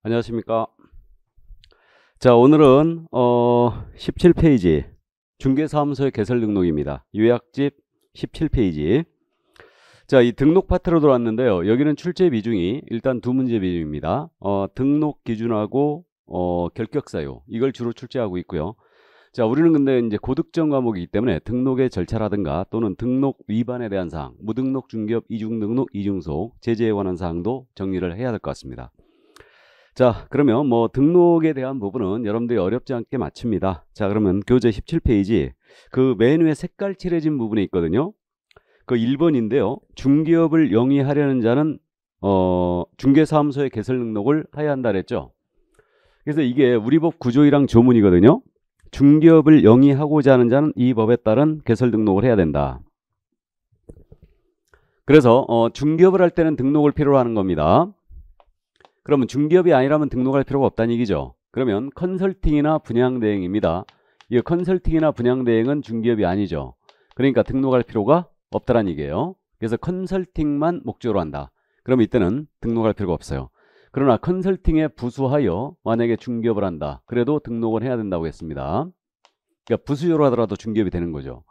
안녕하십니까. 자, 오늘은 17페이지 중개사무소의 개설 등록입니다. 요약집 17페이지. 자, 이 등록 파트로 들어왔는데요. 여기는 출제 비중이 일단 두 문제 비중입니다. 등록 기준하고 결격사유 이걸 주로 출제하고 있고요. 자, 우리는 근데 이제 고득점 과목이기 때문에 등록의 절차라든가 또는 등록 위반에 대한 사항, 무등록 중개업, 이중등록, 이중소, 제재에 관한 사항도 정리를 해야 될 것 같습니다. 자, 그러면 뭐 등록에 대한 부분은 여러분들이 어렵지 않게 맞춥니다. 자, 그러면 교재 17페이지 그 맨 위에 색깔 칠해진 부분에 있거든요. 그 1번인데요. 중개업을 영위하려는 자는 중개사무소의 개설 등록을 해야 한다 그랬죠. 그래서 이게 우리 법 구조이랑 조문이거든요. 중개업을 영위하고자 하는 자는 이 법에 따른 개설 등록을 해야 된다. 그래서 중개업을 할 때는 등록을 필요로 하는 겁니다. 그러면 중개업이 아니라면 등록할 필요가 없다는 얘기죠. 그러면 컨설팅이나 분양대행입니다. 이 컨설팅이나 분양대행은 중개업이 아니죠. 그러니까 등록할 필요가 없다는 얘기예요. 그래서 컨설팅만 목적으로 한다. 그러면 이때는 등록할 필요가 없어요. 그러나 컨설팅에 부수하여 만약에 중개업을 한다. 그래도 등록을 해야 된다고 했습니다. 그러니까 부수요로 하더라도 중개업이 되는 거죠.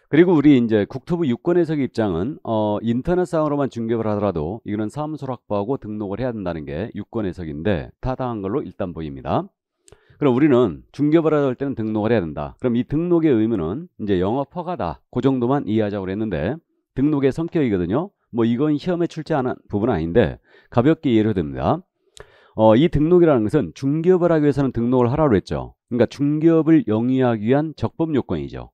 그리고 우리 이제 국토부 유권해석 입장은 인터넷상으로만 중개업을 하더라도 이거는 사무소를 확보하고 등록을 해야 된다는 게 유권해석인데 타당한 걸로 일단 보입니다. 그럼 우리는 중개업을 할 때는 등록을 해야 된다. 그럼 이 등록의 의무는 이제 영업 허가다. 그 정도만 이해하자고 그랬는데 등록의 성격이거든요. 뭐 이건 시험에 출제하는 부분은 아닌데 가볍게 이해를 됩니다. 이 등록이라는 것은 중개업을 하기 위해서는 등록을 하라고 했죠. 그러니까 중개업을 영위하기 위한 적법 요건이죠.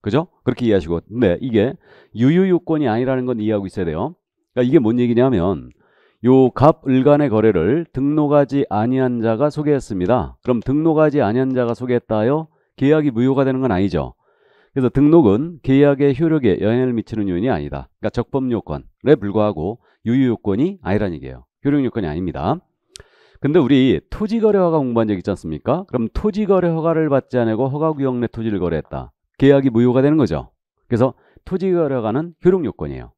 그죠? 그렇게 이해하시고. 근데 이게 유효 요건이 아니라는 건 이해하고 있어야 돼요. 그러니까 이게 뭔 얘기냐면 요 갑을 간의 거래를 등록하지 아니한 자가 소개했습니다. 그럼 등록하지 아니한 자가 소개했다요? 계약이 무효가 되는 건 아니죠. 그래서 등록은 계약의 효력에 영향을 미치는 요인이 아니다. 그러니까 적법 요건에 불과하고 유효 요건이 아니라는 얘기예요. 효력 요건이 아닙니다. 근데 우리 토지거래허가 공부한 적 있지 않습니까? 그럼 토지거래 허가를 받지 않고 허가구역 내 토지를 거래했다. 계약이 무효가 되는 거죠. 그래서 토지거래허가는 효력 요건이에요.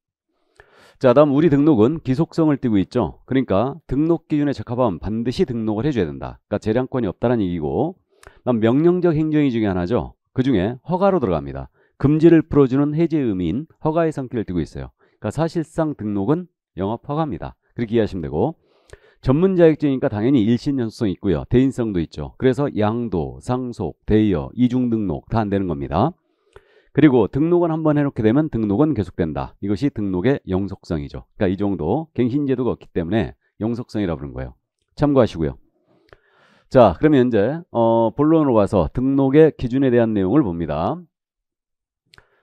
자, 다음 우리 등록은 기속성을 띠고 있죠. 그러니까 등록 기준에 적합하면 반드시 등록을 해줘야 된다. 그러니까 재량권이 없다는 얘기고, 다음 명령적 행정위 중에 하나죠. 그 중에 허가로 들어갑니다. 금지를 풀어주는 해제 의미인 허가의 성격을 띠고 있어요. 그러니까 사실상 등록은 영업 허가입니다. 그렇게 이해하시면 되고, 전문 자격증이니까 당연히 일신 연수성이 있고요. 대인성도 있죠. 그래서 양도, 상속, 대여, 이중 등록 다 안 되는 겁니다. 그리고 등록은 한번 해놓게 되면 등록은 계속된다. 이것이 등록의 영속성이죠. 그러니까 이 정도 갱신제도가 없기 때문에 영속성이라고 부르는 거예요. 참고하시고요. 자, 그러면 이제 본론으로 와서 등록의 기준에 대한 내용을 봅니다.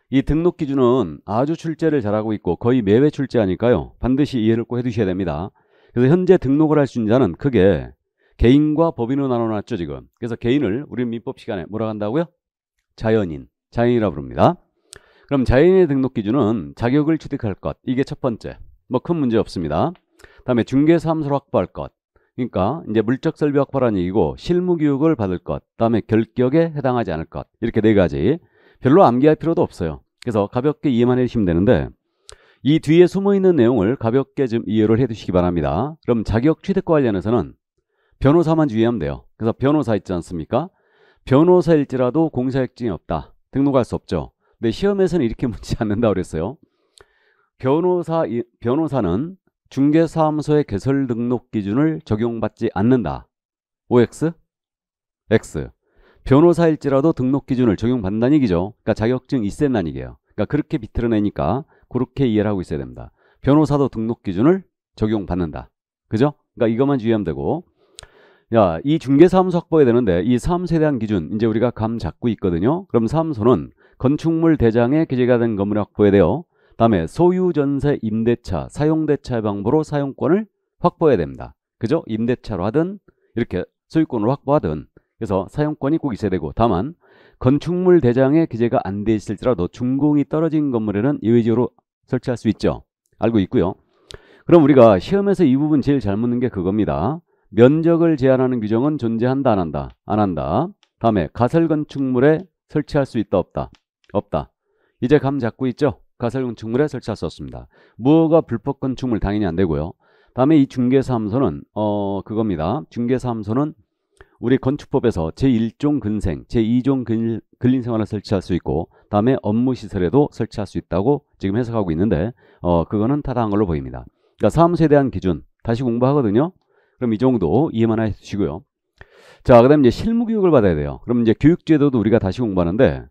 이 등록 기준은 아주 출제를 잘하고 있고 거의 매회 출제하니까요. 반드시 이해를 꼭 해두셔야 됩니다. 그래서 현재 등록을 할 수 있는 자는 크게 개인과 법인으로 나눠놨죠, 지금. 그래서 개인을 우리 민법 시간에 뭐라고 한다고요? 자연인이라고 부릅니다. 그럼 자연인의 등록 기준은 자격을 취득할 것. 이게 첫 번째. 뭐 큰 문제 없습니다. 다음에 중개사무소를 확보할 것. 그러니까 이제 물적 설비 확보라는 얘기고 실무 교육을 받을 것. 다음에 결격에 해당하지 않을 것. 이렇게 네 가지. 별로 암기할 필요도 없어요. 그래서 가볍게 이해만 해주시면 되는데 이 뒤에 숨어있는 내용을 가볍게 좀 이해를 해두시기 바랍니다. 그럼 자격 취득과 관련해서는 변호사만 주의하면 돼요. 그래서 변호사 있지 않습니까? 변호사일지라도 공사자격증이 없다. 등록할 수 없죠. 근데 시험에서는 이렇게 묻지 않는다고 그랬어요. 변호사는 중개사무소의 개설 등록 기준을 적용받지 않는다. OX? X. 변호사일지라도 등록 기준을 적용받는다는 얘기죠. 그러니까 자격증 있어야 된다는 얘기예요. 그러니까 그렇게 비틀어내니까 그렇게 이해를 하고 있어야 됩니다. 변호사도 등록 기준을 적용받는다. 그죠? 그러니까 이것만 주의하면 되고, 야, 이 중개사무소 확보해야 되는데 이 사무소에 대한 기준 이제 우리가 감 잡고 있거든요. 그럼 사무소는 건축물 대장에 기재가 된 건물을 확보해야 돼요. 다음에 소유, 전세, 임대차, 사용대차의 방법으로 사용권을 확보해야 됩니다. 그죠? 임대차로 하든 이렇게 소유권을 확보하든 그래서 사용권이 꼭 있어야 되고, 다만 건축물 대장에 기재가 안 돼 있을지라도 준공이 떨어진 건물에는 예외적으로 설치할 수 있죠. 알고 있고요. 그럼 우리가 시험에서 이 부분 제일 잘 묻는 게 그겁니다. 면적을 제한하는 규정은 존재한다, 안 한다? 안 한다. 다음에 가설 건축물에 설치할 수 있다, 없다? 없다. 이제 감 잡고 있죠? 가설 건축물에 설치할 수 없습니다. 무허가 불법 건축물 당연히 안 되고요. 다음에 이 중개사무소는 그겁니다. 중개사무소는 우리 건축법에서 제1종 근생, 제2종 근린생활을 설치할 수 있고 다음에 업무시설에도 설치할 수 있다고 지금 해석하고 있는데 그거는 타당한 걸로 보입니다. 그러니까 사무소에 대한 기준 다시 공부하거든요. 그럼 이 정도 이해만 해주시고요. 자, 그 다음에 이제 실무교육을 받아야 돼요. 그럼 이제 교육제도도 우리가 다시 공부하는데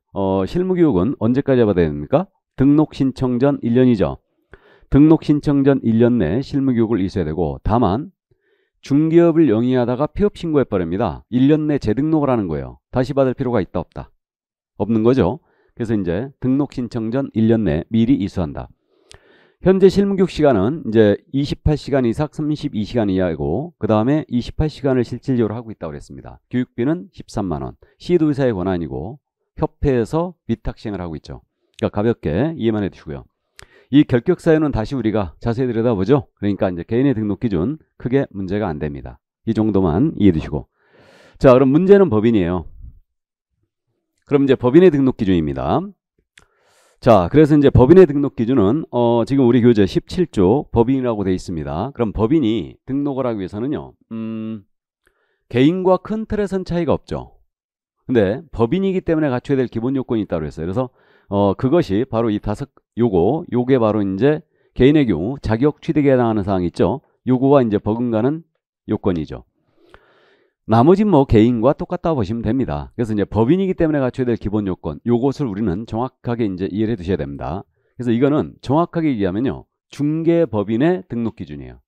실무교육은 언제까지 받아야 됩니까? 등록 신청 전 1년이죠. 등록 신청 전 1년 내 실무교육을 있어야 되고 다만 중개업을 영위하다가 폐업 신고해버립니다. 1년 내 재등록을 하는 거예요. 다시 받을 필요가 있다 없다? 없는 거죠. 그래서 이제 등록 신청 전 1년 내 미리 이수한다. 현재 실무교육 시간은 이제 28시간 이상 32시간 이하이고 그 다음에 28시간을 실질적으로 하고 있다고 그랬습니다. 교육비는 13만 원. 시도의사의 권한이고 협회에서 위탁 시행을 하고 있죠. 그러니까 가볍게 이해만 해주시고요. 이 결격 사유는 다시 우리가 자세히 들여다보죠. 그러니까 이제 개인의 등록 기준 크게 문제가 안 됩니다. 이 정도만 이해해 두시고. 자, 그럼 문제는 법인이에요. 그럼 이제 법인의 등록 기준입니다. 자, 그래서 이제 법인의 등록 기준은 지금 우리 교재 17조 법인이라고 되어 있습니다. 그럼 법인이 등록을 하기 위해서는요. 개인과 큰 틀에선 차이가 없죠. 근데 법인이기 때문에 갖춰야 될 기본 요건이 있다고 했어요. 그래서 그것이 바로 이 요게 바로 이제 개인의 경우 자격 취득에 해당하는 사항이 있죠. 요거와 이제 버금가는 요건이죠. 나머지 뭐 개인과 똑같다고 보시면 됩니다. 그래서 이제 법인이기 때문에 갖춰야 될 기본 요건, 요것을 우리는 정확하게 이제 이해를 해 두셔야 됩니다. 그래서 이거는 정확하게 얘기하면요. 중개법인의 등록 기준이에요.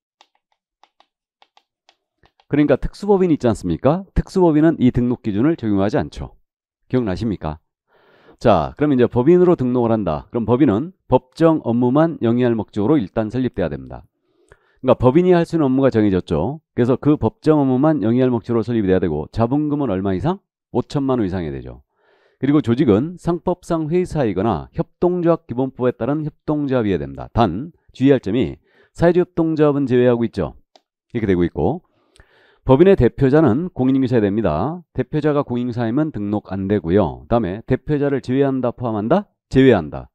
그러니까 특수법인이 있지 않습니까? 특수법인은 이 등록 기준을 적용하지 않죠. 기억나십니까? 자, 그럼 이제 법인으로 등록을 한다. 그럼 법인은 법정 업무만 영위할 목적으로 일단 설립돼야 됩니다. 그러니까 법인이 할 수 있는 업무가 정해졌죠. 그래서 그 법정 업무만 영위할 목적으로 설립이 돼야 되고 자본금은 얼마 이상? 5천만 원 이상이 되죠. 그리고 조직은 상법상 회사이거나 협동조합 기본법에 따른 협동조합이어야 됩니다. 단 주의할 점이 사회적 협동조합은 제외하고 있죠. 이렇게 되고 있고 법인의 대표자는 공인인증서야 됩니다. 대표자가 공인인증사이면 등록 안 되고요. 다음에 대표자를 제외한다, 포함한다? 제외한다.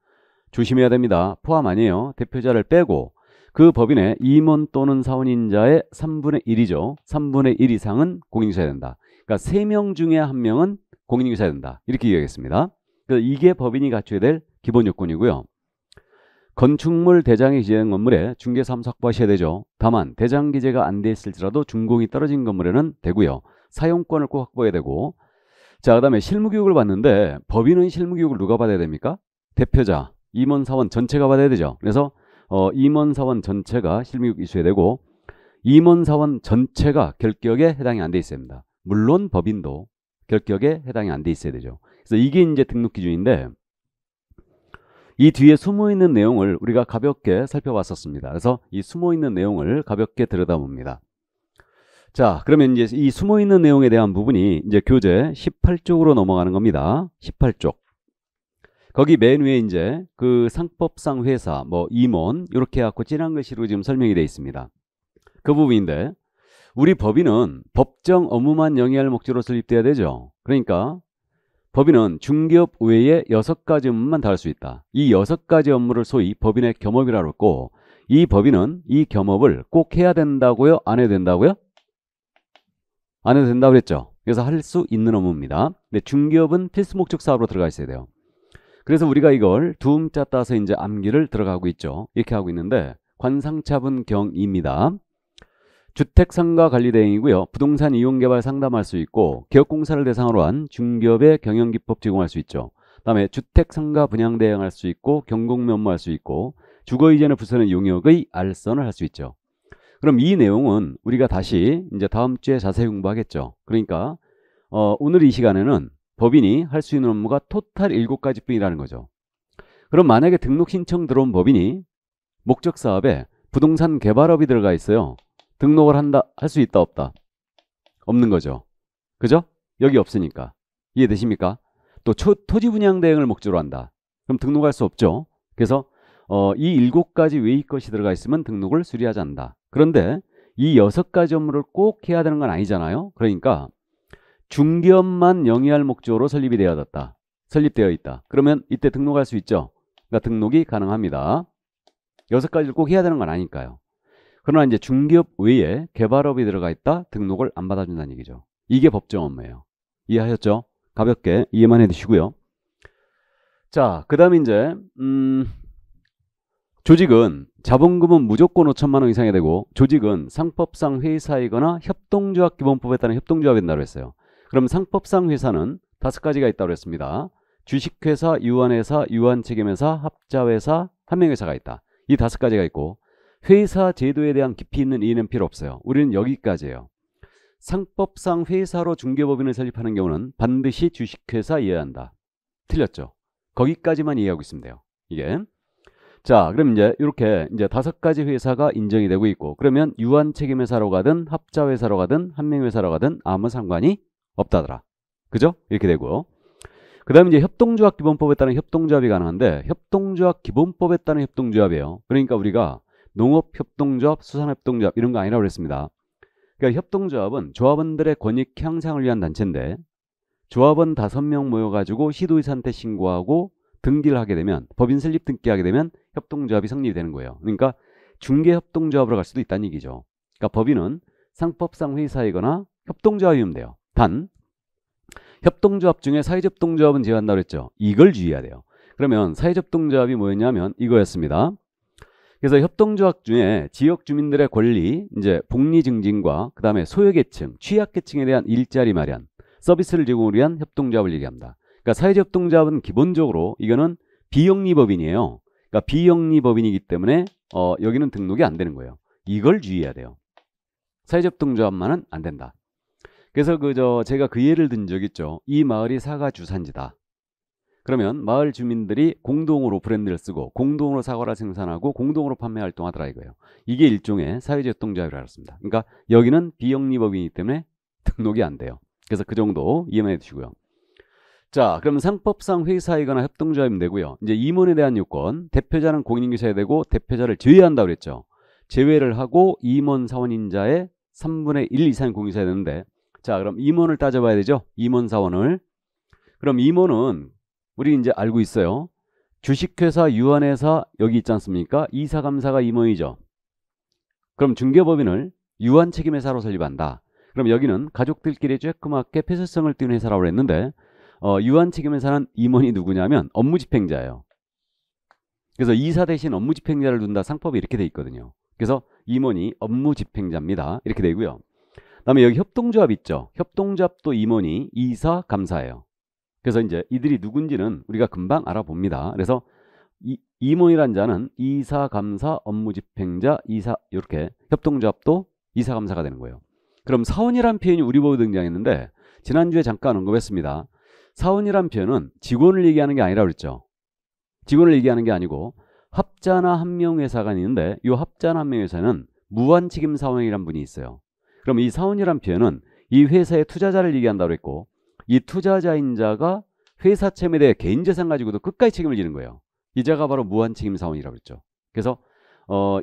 조심해야 됩니다. 포함 아니에요. 대표자를 빼고 그 법인의 임원 또는 사원인자의 3분의 1이죠. 3분의 1 이상은 공인인증서야 된다. 그러니까 3명 중에 1명은 공인인증서야 된다. 이렇게 이야기했습니다. 그래서 이게 법인이 갖춰야 될 기본 요건이고요. 건축물 대장이 기재된 건물에 중개사무소 확보하셔야 되죠. 다만 대장 기재가 안 돼 있을지라도 준공이 떨어진 건물에는 되고요. 사용권을 꼭 확보해야 되고 자, 그 다음에 실무교육을 받는데 법인은 실무교육을 누가 받아야 됩니까? 대표자, 임원, 사원 전체가 받아야 되죠. 그래서 임원, 사원 전체가 실무교육 이수해야 되고 임원, 사원 전체가 결격에 해당이 안 돼 있어야 됩니다. 물론 법인도 결격에 해당이 안 돼 있어야 되죠. 그래서 이게 이제 등록 기준인데 이 뒤에 숨어있는 내용을 우리가 가볍게 살펴봤었습니다. 그래서 이 숨어있는 내용을 가볍게 들여다봅니다. 자, 그러면 이제 이 숨어있는 내용에 대한 부분이 이제 교재 18쪽으로 넘어가는 겁니다. 18쪽. 거기 맨 위에 이제 그 상법상 회사, 뭐 임원, 이렇게 해갖고 진한 글씨로 지금 설명이 되어 있습니다. 그 부분인데 우리 법인은 법정 업무만 영위할 목적으로 설립돼야 되죠. 그러니까 법인은 중개업 외에 6가지 업무만 다룰 수 있다. 이 6가지 업무를 소위 법인의 겸업이라고 했고 이 법인은 이 겸업을 꼭 해야 된다고요? 안 해도 된다고요? 안 해도 된다고 그랬죠. 그래서 할 수 있는 업무입니다. 근데 중개업은 필수 목적 사업으로 들어가 있어야 돼요. 그래서 우리가 이걸 두음자 따서 이제 암기를 들어가고 있죠. 이렇게 하고 있는데 관상차분경입니다. 주택상가관리대행이고요. 부동산 이용개발 상담할 수 있고 기업공사를 대상으로 한 중개업의 경영기법 제공할 수 있죠. 다음에 주택상가 분양대행 할 수 있고 경공면무 할 수 있고 주거이전을 부수는 용역의 알선을 할 수 있죠. 그럼 이 내용은 우리가 다시 이제 다음 주에 자세히 공부하겠죠. 그러니까 오늘 이 시간에는 법인이 할 수 있는 업무가 토탈 7가지 뿐이라는 거죠. 그럼 만약에 등록 신청 들어온 법인이 목적 사업에 부동산 개발업이 들어가 있어요. 등록을 할 수 있다 없다? 없는 거죠. 그죠? 여기 없으니까. 이해되십니까? 또 토지 분양 대행을 목적으로 한다. 그럼 등록할 수 없죠. 그래서 이 7가지 외의 것이 들어가 있으면 등록을 수리하지 않는다. 그런데 이 6가지 업무를 꼭 해야 되는 건 아니잖아요. 그러니까 중개업만 영위할 목적으로 설립되어 있다. 그러면 이때 등록할 수 있죠. 그러니까 등록이 가능합니다. 6가지를 꼭 해야 되는 건 아니니까요. 그러나 이제 중개업 외에 개발업이 들어가 있다. 등록을 안 받아준다는 얘기죠. 이게 법정 업무예요. 이해하셨죠? 가볍게 이해만 해두시고요. 자, 그 다음에 이제 조직은 자본금은 무조건 5천만 원 이상이 되고 조직은 상법상 회사이거나 협동조합 기본법에 따른 협동조합이 된다고 했어요. 그럼 상법상 회사는 5가지가 있다고 했습니다. 주식회사, 유한회사, 유한책임회사, 합자회사, 한명회사가 있다. 이 5가지가 있고 회사 제도에 대한 깊이 있는 이해는 필요 없어요. 우리는 여기까지예요. 상법상 회사로 중개법인을 설립하는 경우는 반드시 주식회사 이해해야 한다. 틀렸죠? 거기까지만 이해하고 있으면 돼요. 이게. 자, 그럼 이제 이렇게 이제 5가지 회사가 인정이 되고 있고 그러면 유한책임회사로 가든 합자회사로 가든 한명회사로 가든 아무 상관이 없다더라. 그죠? 이렇게 되고 그 다음에 이제 협동조합 기본법에 따른 협동조합이 가능한데 협동조합 기본법에 따른 협동조합이에요. 그러니까 우리가 농업협동조합, 수산협동조합 이런 거 아니라고 그랬습니다. 그러니까 협동조합은 조합원들의 권익 향상을 위한 단체인데 조합원 5명 모여가지고 시도의사한테 신고하고 등기를 하게 되면 법인 설립 등기하게 되면 협동조합이 성립이 되는 거예요. 그러니까 중개협동조합으로 갈 수도 있다는 얘기죠. 그러니까 법인은 상법상 회사이거나 협동조합이면 돼요. 단 협동조합 중에 사회접동조합은 제외한다고 그랬죠. 이걸 주의해야 돼요. 그러면 사회접동조합이 뭐였냐면 이거였습니다. 그래서 협동조합 중에 지역 주민들의 권리, 이제 복리 증진과 그 다음에 소외계층, 취약계층에 대한 일자리 마련, 서비스를 제공을 위한 협동조합을 얘기합니다. 그러니까 사회접동조합은 기본적으로 이거는 비영리법인이에요. 그러니까 비영리법인이기 때문에 여기는 등록이 안 되는 거예요. 이걸 주의해야 돼요. 사회접동조합만은 안 된다. 그래서 제가 그 예를 든 적 있죠. 이 마을이 사과 주산지다. 그러면 마을 주민들이 공동으로 브랜드를 쓰고 공동으로 사과를 생산하고 공동으로 판매 활동하더라 이거예요. 이게 일종의 사회접동조합이라고 했습니다. 그러니까 여기는 비영리법인이기 때문에 등록이 안 돼요. 그래서 그 정도 이해만 해두시고요. 자, 그럼 상법상 회사이거나 협동조합이면 되고요. 이제 임원에 대한 요건, 대표자는 공인인계셔야 되고 대표자를 제외한다고 그랬죠. 제외를 하고 임원 사원인자의 3분의 1 이상 공인해야 되는데 자, 그럼 임원을 따져봐야 되죠. 임원 사원을. 그럼 임원은 우리 이제 알고 있어요. 주식회사, 유한회사 여기 있지 않습니까? 이사감사가 임원이죠. 그럼 중개법인을 유한책임회사로 설립한다. 그럼 여기는 가족들끼리 쬐끄맣게 폐쇄성을 띄운 회사라고 했는데 유한책임회사는 임원이 누구냐면 업무집행자예요. 그래서 이사 대신 업무집행자를 둔다. 상법이 이렇게 돼 있거든요. 그래서 임원이 업무집행자입니다. 이렇게 되고요. 그다음에 여기 협동조합 있죠. 협동조합도 임원이 이사, 감사예요. 그래서 이제 이들이 누군지는 우리가 금방 알아봅니다. 그래서 임원이란 자는 이사, 감사, 업무집행자, 이사 이렇게 협동조합도 이사, 감사가 되는 거예요. 그럼 사원이란 표현이 우리 법에 등장했는데 지난주에 잠깐 언급했습니다. 사원이란 표현은 직원을 얘기하는 게 아니라 그랬죠. 직원을 얘기하는 게 아니고 합자나 한명회사가 있는데 이 합자나 한명회사는 무한책임사원이란 분이 있어요. 그럼 이 사원이란 표현은 이 회사의 투자자를 얘기한다고 했고 이 투자자인 자가 회사 채무에 대해 개인재산 가지고도 끝까지 책임을 지는 거예요. 이 자가 바로 무한책임사원이라고 했죠. 그래서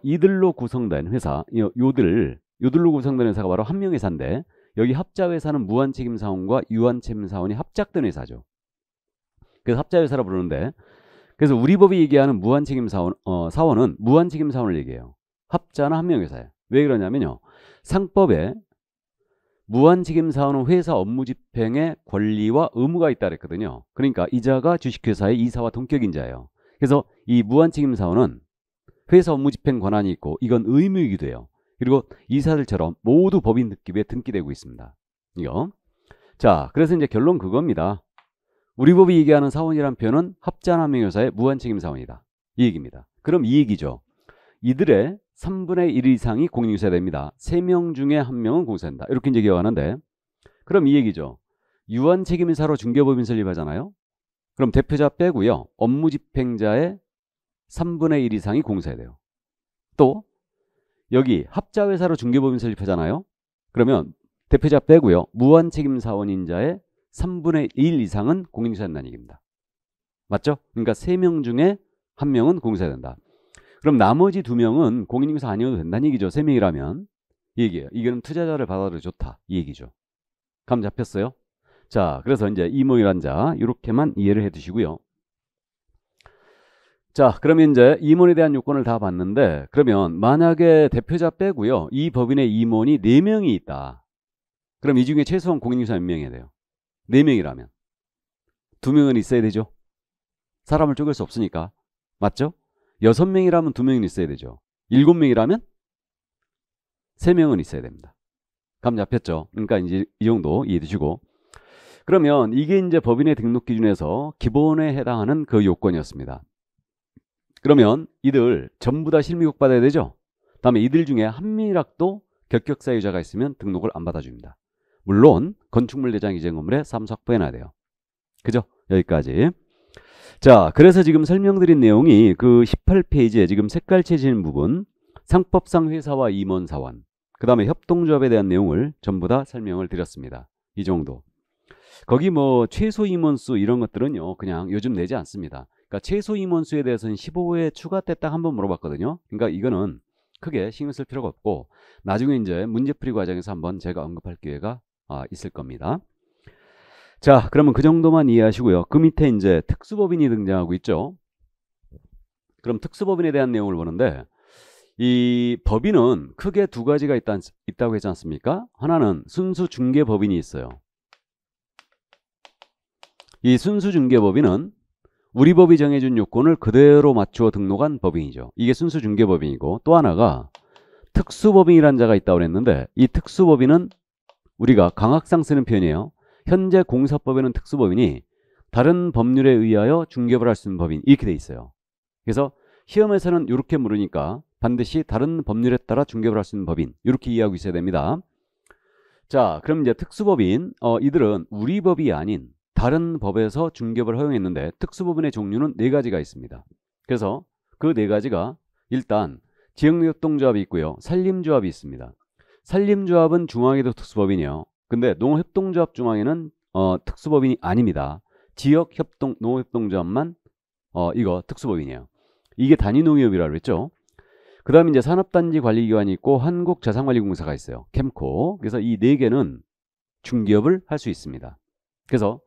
이들로 구성된 회사, 요들로 구성된 회사가 바로 한명회사인데 여기 합자회사는 무한책임사원과 유한책임사원이 합작된 회사죠. 그래서 합자회사라 부르는데 그래서 우리 법이 얘기하는 무한책임사원, 사원은 무한책임사원을 얘기해요. 합자나 한명회사예요. 왜 그러냐면요. 상법에 무한책임사원은 회사 업무집행의 권리와 의무가 있다 그랬거든요. 그러니까 이자가 주식회사의 이사와 동격인 자예요. 그래서 이 무한책임사원은 회사 업무집행 권한이 있고 이건 의무이기도 해요. 그리고 이사들처럼 모두 법인 등기부에 등기되고 있습니다. 이거. 자, 그래서 이제 결론 그겁니다. 우리 법이 얘기하는 사원이란 표현은 합자나 한명회사의 무한책임사원이다. 이 얘기입니다. 그럼 이 얘기죠. 이들의 3분의 1 이상이 공인인계셔야 됩니다. 3명 중에 1명은 공인인계한다. 이렇게 이제 기억하는데 그럼 이 얘기죠. 유한책임회사로 중개법인 설립하잖아요. 그럼 대표자 빼고요. 업무집행자의 3분의 1 이상이 공인인계해야 돼요. 또 여기 합자회사로 중개법인 설립하잖아요. 그러면 대표자 빼고요. 무한책임사원인자의 3분의 1 이상은 공인인계해야 된다는 얘기입니다. 맞죠? 그러니까 3명 중에 1명은 공인인계해야 된다. 그럼 나머지 2명은 공인인계사 아니어도 된다는 얘기죠. 3명이라면. 이 얘기예요. 이거는 투자자를 받아도 좋다. 이 얘기죠. 감 잡혔어요? 자, 그래서 이제 임원이란 자 이렇게만 이해를 해 두시고요. 자, 그러면 이제 임원에 대한 요건을 다 봤는데, 그러면 만약에 대표자 빼고요, 이 법인의 임원이 4명이 있다. 그럼 이 중에 최소한 공인중개사 몇 명이어야 돼요? 4명이라면 2명은 있어야 되죠. 사람을 쪼갤 수 없으니까. 맞죠? 6명이라면 2명은 있어야 되죠. 7명이라면 3명은 있어야 됩니다. 감 잡혔죠? 그러니까 이제 이 정도 이해해 주시고. 그러면 이게 이제 법인의 등록 기준에서 기본에 해당하는 그 요건이었습니다. 그러면 이들 전부 다 실무교육 받아야 되죠? 다음에 이들 중에 한 명이라도 결격사유자가 있으면 등록을 안 받아줍니다. 물론 건축물 대장 이전 건물에 사무소 확보해놔야 돼요. 그죠? 여기까지. 자, 그래서 지금 설명드린 내용이 그 18페이지에 지금 색깔 채진 부분, 상법상 회사와 임원사원, 그 다음에 협동조합에 대한 내용을 전부 다 설명을 드렸습니다. 이 정도. 거기 뭐 최소 임원수 이런 것들은요, 그냥 요즘 내지 않습니다. 그러니까 최소 임원수에 대해서는 15회 추가 때 딱 한번 물어봤거든요. 그러니까 이거는 크게 신경 쓸 필요가 없고, 나중에 이제 문제풀이 과정에서 한번 제가 언급할 기회가 있을 겁니다. 자, 그러면 그 정도만 이해하시고요. 그 밑에 이제 특수법인이 등장하고 있죠. 그럼 특수법인에 대한 내용을 보는데, 이 법인은 크게 두 가지가 있다고 했지 않습니까? 하나는 순수 중개법인이 있어요. 이 순수 중개법인은 우리 법이 정해준 요건을 그대로 맞추어 등록한 법인이죠. 이게 순수 중개법인이고, 또 하나가 특수법인이라는 자가 있다고 그랬는데, 이 특수법인은 우리가 강학상 쓰는 표현이에요. 현재 공사법에는 특수법인이 다른 법률에 의하여 중개업을 할 수 있는 법인, 이렇게 돼 있어요. 그래서 시험에서는 이렇게 물으니까 반드시 다른 법률에 따라 중개업을 할 수 있는 법인, 이렇게 이해하고 있어야 됩니다. 자, 그럼 이제 특수법인, 이들은 우리 법이 아닌 다른 법에서 중개업을 허용했는데, 특수법인의 종류는 4가지가 있습니다. 그래서 그 4가지가 일단 지역협동조합이 있고요, 산림조합이 있습니다. 산림조합은 중앙에도 특수법인이에요. 근데 농협동조합 중앙에는 특수법인이 아닙니다. 지역협동 농협동조합만 이거 특수법인이에요. 이게 단위농협이라고 그랬죠. 그 다음에 이제 산업단지관리기관이 있고 한국자산관리공사가 있어요. 캠코. 그래서 이 4개는 중개업을 할 수 있습니다. 그래서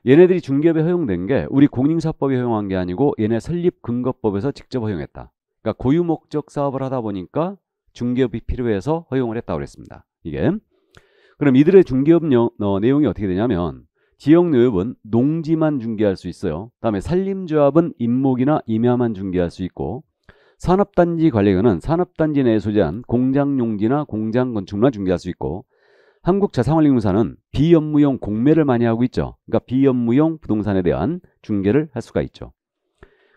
얘네들이 중개업에 허용된 게 우리 공인사법이 허용한 게 아니고 얘네 설립근거법에서 직접 허용했다. 그러니까 고유목적 사업을 하다 보니까 중개업이 필요해서 허용을 했다고 그랬습니다. 이게. 그럼 이들의 중개업 내용이 어떻게 되냐면, 지역농협은 농지만 중개할 수 있어요. 다음에 산림조합은 임목이나 임야만 중개할 수 있고, 산업단지관리관은 산업단지 내에 소재한 공장용지나 공장건축물만 중개할 수 있고, 한국자산관리공사는 비업무용 공매를 많이 하고 있죠. 그러니까 비업무용 부동산에 대한 중개를 할 수가 있죠.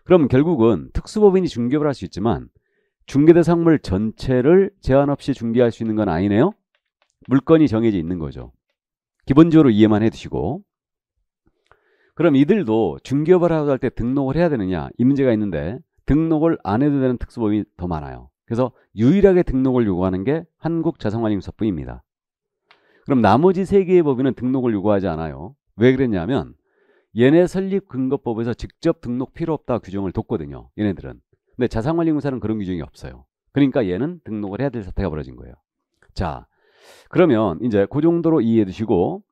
그럼 결국은 특수법인이 중개업을 할 수 있지만 중개대상물 전체를 제한 없이 중개할 수 있는 건 아니네요. 물건이 정해져 있는 거죠. 기본적으로 이해만 해두시고. 그럼 이들도 중개업을 할 때 등록을 해야 되느냐, 이 문제가 있는데, 등록을 안 해도 되는 특수법인이 더 많아요. 그래서 유일하게 등록을 요구하는 게 한국자산관리공사뿐입니다. 그럼 나머지 3개의 법인은 등록을 요구하지 않아요. 왜 그랬냐면 얘네 설립근거법에서 직접 등록 필요 없다 규정을 뒀거든요. 얘네들은. 근데 자산관리공사는 그런 규정이 없어요. 그러니까 얘는 등록을 해야 될 사태가 벌어진 거예요. 자, 그러면 이제 그 정도로 이해해 두시고,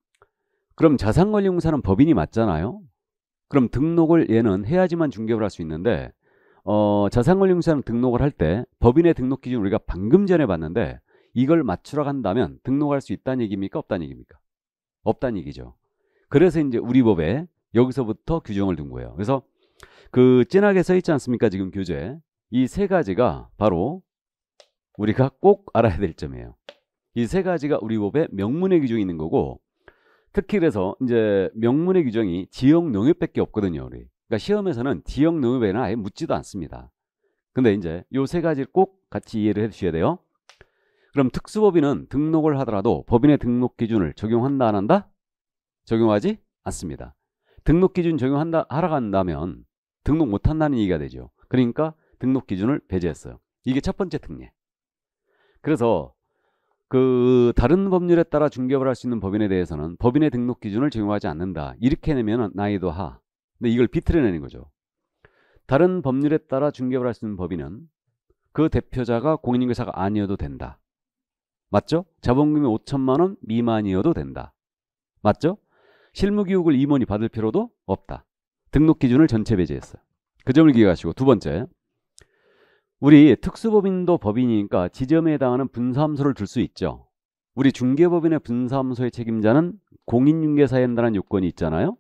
그럼 자산관리공사는 법인이 맞잖아요. 그럼 등록을 얘는 해야지만 중개업을 할 수 있는데, 자산관리공사는 등록을 할 때 법인의 등록 기준 우리가 방금 전에 봤는데, 이걸 맞추러 간다면 등록할 수 있다는 얘기입니까? 없다는 얘기입니까? 없다는 얘기죠. 그래서 이제 우리 법에 여기서부터 규정을 둔 거예요. 그래서 그 진하게 써 있지 않습니까? 지금 교재. 이 3가지가 바로 우리가 꼭 알아야 될 점이에요. 이 3가지가 우리 법에 명문의 규정이 있는 거고, 특히 그래서 이제 명문의 규정이 지역 농협밖에 없거든요. 우리. 그러니까 시험에서는 지역 농협에는 아예 묻지도 않습니다. 근데 이제 요 3가지를 꼭 같이 이해를 해 주셔야 돼요. 그럼 특수법인은 등록을 하더라도 법인의 등록 기준을 적용한다 안 한다? 적용하지 않습니다. 등록 기준 적용한다 하러 간다면 등록 못 한다는 얘기가 되죠. 그러니까 등록 기준을 배제했어요. 이게 첫 번째 특례. 그래서 그 다른 법률에 따라 중개업을 할 수 있는 법인에 대해서는 법인의 등록 기준을 적용하지 않는다. 이렇게 내면 난이도 하. 근데 이걸 비틀어내는 거죠. 다른 법률에 따라 중개업을 할 수 있는 법인은 그 대표자가 공인중개사가 아니어도 된다. 맞죠? 자본금이 5천만 원 미만이어도 된다. 맞죠? 실무교육을 임원이 받을 필요도 없다. 등록 기준을 전체 배제했어요. 그 점을 기억하시고, 두 번째, 우리 특수법인도 법인이니까 지점에 해당하는 분사함수를 둘 수 있죠. 우리 중개법인의 분사함수의 책임자는 공인중개사에 한다는 요건이 있잖아요.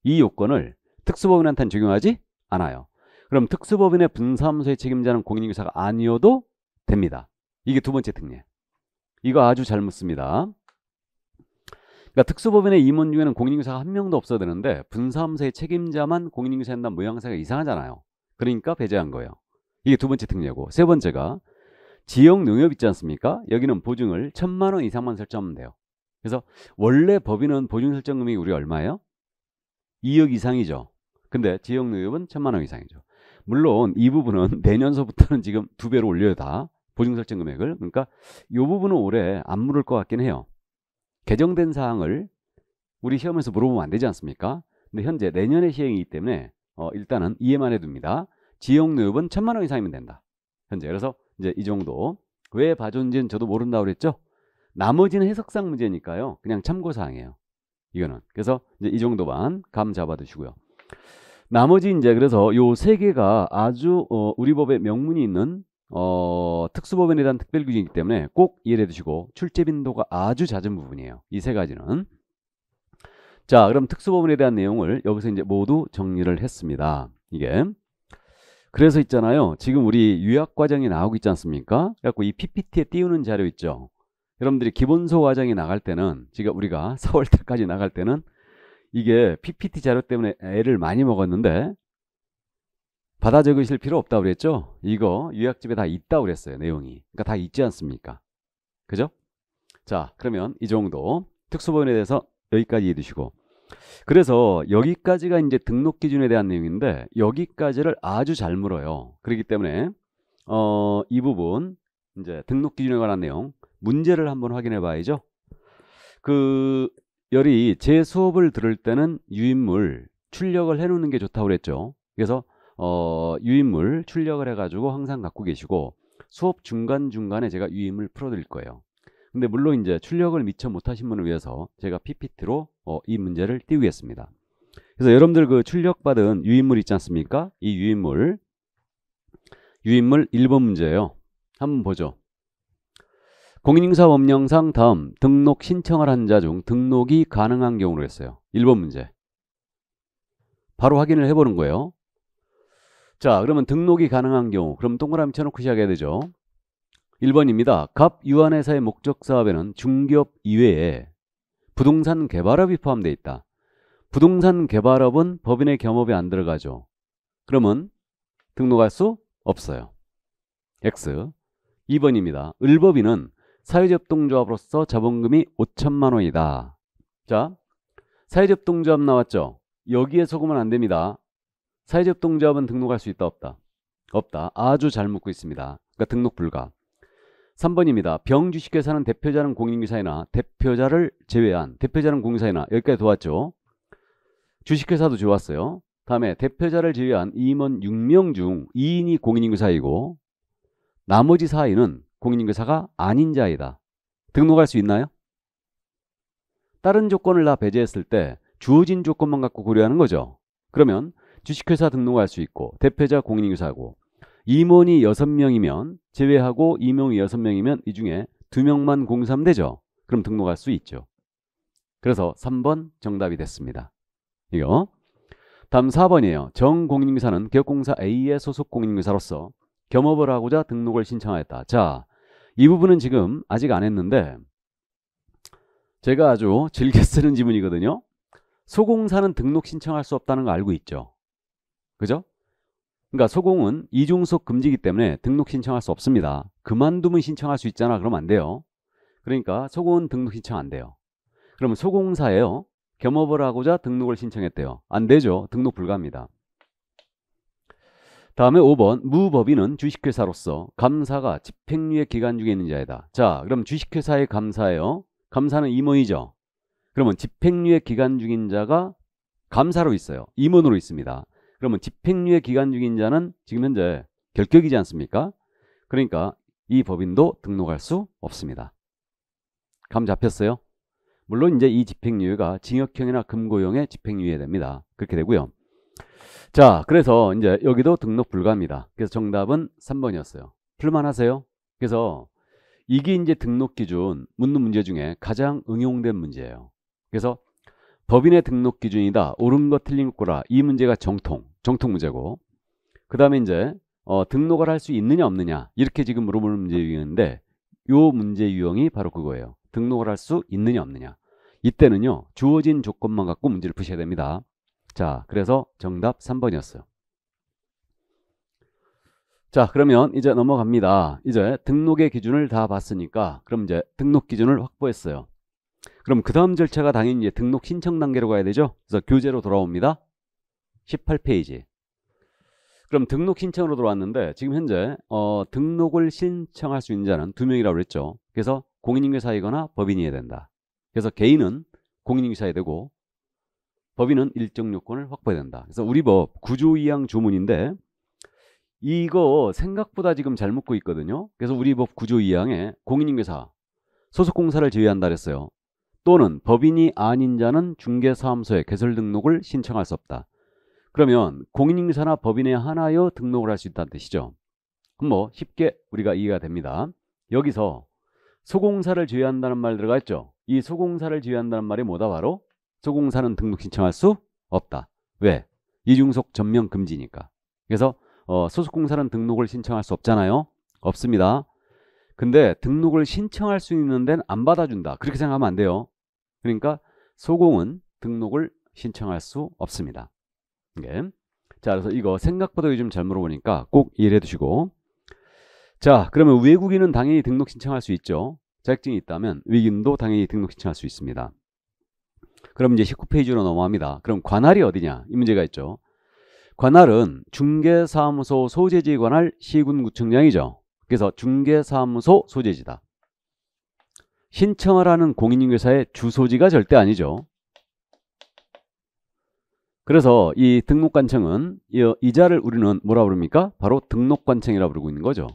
이 요건을 특수법인한테는 적용하지 않아요. 그럼 특수법인의 분사함수의 책임자는 공인중개사가 아니어도 됩니다. 이게 두 번째 특례. 이거 아주 잘 묻습니다. 그러니까 특수법인의 임원 중에는 공인중개사가 한 명도 없어야 되는데 분사함수의 책임자만 공인중개사에 한다는 모양새가 이상하잖아요. 그러니까 배제한 거예요. 이게 두 번째 특례고, 세 번째가 지역 농협 있지 않습니까? 여기는 보증을 1,000만 원 이상만 설정하면 돼요. 그래서 원래 법인은 보증 설정 금액이 우리 얼마예요? 2억 이상이죠. 근데 지역 농협은 1,000만 원 이상이죠. 물론 이 부분은 내년서부터는 지금 2배로 올려야 다 보증 설정 금액을. 그러니까 이 부분은 올해 안 물을 것 같긴 해요. 개정된 사항을 우리 시험에서 물어보면 안 되지 않습니까? 근데 현재 내년에 시행이기 때문에 일단은 이해만 해둡니다. 지역 농협은 1,000만 원 이상이면 된다. 현재. 그래서 이제 이 정도. 왜 봐줬는지는 저도 모른다고 그랬죠? 나머지는 해석상 문제니까요. 그냥 참고사항이에요. 이거는. 그래서 이제 이 정도만 감 잡아두시고요. 나머지 이제 그래서 요 세 개가 아주 우리 법에 명문이 있는 특수법인에 대한 특별규정이기 때문에 꼭 이해해 두시고, 출제 빈도가 아주 잦은 부분이에요. 이 세 가지는. 자, 그럼 특수법인에 대한 내용을 여기서 이제 모두 정리를 했습니다. 이게. 그래서 있잖아요. 지금 우리 유학과정이 나오고 있지 않습니까? 그래갖고 이 PPT에 띄우는 자료 있죠. 여러분들이 기본서 과정이 나갈 때는, 지금 우리가 4월 달까지 나갈 때는 이게 PPT 자료 때문에 애를 많이 먹었는데 받아 적으실 필요 없다고 그랬죠? 이거 유학집에 다 있다고 그랬어요. 내용이. 그러니까 다 있지 않습니까? 그죠? 자, 그러면 이 정도 특수법인에 대해서 여기까지 해두시고, 그래서 여기까지가 이제 등록 기준에 대한 내용인데 여기까지를 아주 잘 물어요. 그렇기 때문에 이 부분 이제 등록 기준에 관한 내용 문제를 한번 확인해 봐야죠. 열이 제 수업을 들을 때는 유인물 출력을 해 놓는 게 좋다고 그랬죠. 그래서 유인물 출력을 해가지고 항상 갖고 계시고, 수업 중간중간에 제가 유인물 풀어드릴 거예요. 근데 물론 이제 출력을 미처 못하신 분을 위해서 제가 PPT로 이 문제를 띄우겠습니다. 그래서 여러분들 그 출력받은 유인물 있지 않습니까? 이 유인물 1번 문제예요. 한번 보죠. 공인중개사 법령상 다음 등록 신청을 한 자 중 등록이 가능한 경우로 했어요. 1번 문제. 바로 확인을 해보는 거예요. 자, 그러면 등록이 가능한 경우, 그럼 동그라미 쳐놓고 시작해야 되죠. 1번입니다. 갑 유한회사의 목적 사업에는 중개업 이외에 부동산 개발업이 포함되어 있다. 부동산 개발업은 법인의 겸업에 안 들어가죠. 그러면 등록할 수 없어요. X. 2번입니다. 을법인은 사회접동조합으로서 자본금이 5천만 원이다. 자, 사회접동조합 나왔죠? 여기에 속으면 안 됩니다. 사회접동조합은 등록할 수 있다, 없다? 없다. 아주 잘 묻고 있습니다. 그러니까 등록 불가. 3번입니다. 병주식회사는 대표자는 공인중개사이나 대표자를 제외한, 대표자는 공인중개사이나, 여기까지 도왔죠. 주식회사도 좋았어요. 다음에 대표자를 제외한 임원 6명 중 2인이 공인중개사이고 나머지 4인은 공인중개사가 아닌 자이다. 등록할 수 있나요? 다른 조건을 다 배제했을 때 주어진 조건만 갖고 고려하는 거죠. 그러면 주식회사 등록할 수 있고 대표자 공인중개사고 임원이 6명이면 제외하고 임용이 6명이면 이 중에 2명만 공사하면 되죠. 그럼 등록할 수 있죠. 그래서 3번 정답이 됐습니다. 이거. 다음 4번이에요. 정공인중개사는 기업공사 A의 소속 공인중개사로서 겸업을 하고자 등록을 신청하였다. 자, 이 부분은 지금 아직 안 했는데 제가 아주 즐겨 쓰는 지문이거든요. 소공사는 등록 신청할 수 없다는 거 알고 있죠. 그죠? 그러니까 소공은 이중속 금지이기 때문에 등록 신청할 수 없습니다. 그만두면 신청할 수 있잖아. 그러면 안 돼요. 그러니까 소공은 등록 신청 안 돼요. 그러면 소공사예요. 겸업을 하고자 등록을 신청했대요. 안 되죠. 등록 불가합니다. 다음에 5번. 무법인은 주식회사로서 감사가 집행유예 기간 중에 있는 자이다. 자, 그럼 주식회사의 감사예요. 감사는 임원이죠. 그러면 집행유예 기간 중인 자가 감사로 있어요. 임원으로 있습니다. 그러면 집행유예 기간 중인 자는 지금 현재 결격이지 않습니까? 그러니까 이 법인도 등록할 수 없습니다. 감 잡혔어요? 물론 이제 이 집행유예가 징역형이나 금고형의 집행유예 됩니다. 그렇게 되고요. 자, 그래서 이제 여기도 등록 불가입니다. 그래서 정답은 3번이었어요. 풀만하세요? 그래서 이게 이제 등록 기준 묻는 문제 중에 가장 응용된 문제예요. 그래서 법인의 등록 기준이다. 옳은 것 틀린 거라. 이 문제가 정통 문제고. 그 다음에 이제 등록을 할 수 있느냐 없느냐 이렇게 지금 물어보는 문제 유형인데 요 문제 유형이 바로 그거예요. 등록을 할 수 있느냐 없느냐. 이때는요. 주어진 조건만 갖고 문제를 푸셔야 됩니다. 자, 그래서 정답 3번이었어요. 자, 그러면 이제 넘어갑니다. 이제 등록의 기준을 다 봤으니까 그럼 이제 등록 기준을 확보했어요. 그럼 그 다음 절차가 당연히 이제 등록 신청 단계로 가야 되죠. 그래서 교재로 돌아옵니다. 18페이지. 그럼 등록 신청으로 들어왔는데 지금 현재 등록을 신청할 수 있는 자는 2명이라고 그랬죠. 그래서 공인인증사이거나 법인이어야 된다. 그래서 개인은 공인인증사야 되고 법인은 일정 요건을 확보해야 된다. 그래서 우리 법 9조 2항 조문인데 이거 생각보다 지금 잘 묻고 있거든요. 그래서 우리 법 9조 2항에 공인인증사 소속공사를 제외한다 그랬어요. 또는 법인이 아닌 자는 중개사무소에 개설 등록을 신청할 수 없다. 그러면 공인인증사나 법인에 하나여 등록을 할 수 있다는 뜻이죠. 그럼 뭐 쉽게 우리가 이해가 됩니다. 여기서 소공사를 제외한다는 말 들어가 있죠. 이 소공사를 제외한다는 말이 뭐다? 바로 소공사는 등록 신청할 수 없다. 왜? 이중속 전면 금지니까. 그래서 소속공사는 등록을 신청할 수 없잖아요. 없습니다. 근데 등록을 신청할 수 있는 데는 안 받아준다. 그렇게 생각하면 안 돼요. 그러니까 소공은 등록을 신청할 수 없습니다. 네. 자, 그래서 이거 생각보다 요즘 잘 물어보니까 꼭 이해해 두시고. 자, 그러면 외국인은 당연히 등록 신청할 수 있죠. 자격증이 있다면 외국인도 당연히 등록 신청할 수 있습니다. 그럼 이제 19페이지로 넘어갑니다. 그럼 관할이 어디냐? 이 문제가 있죠. 관할은 중개사무소 소재지 관할 시군구청장이죠. 그래서 중개사무소 소재지다. 신청을 하는 공인인증사의 주소지가 절대 아니죠. 그래서 이 등록관청은 이 자를 우리는 뭐라 부릅니까? 바로 등록관청이라고 부르고 있는 거죠.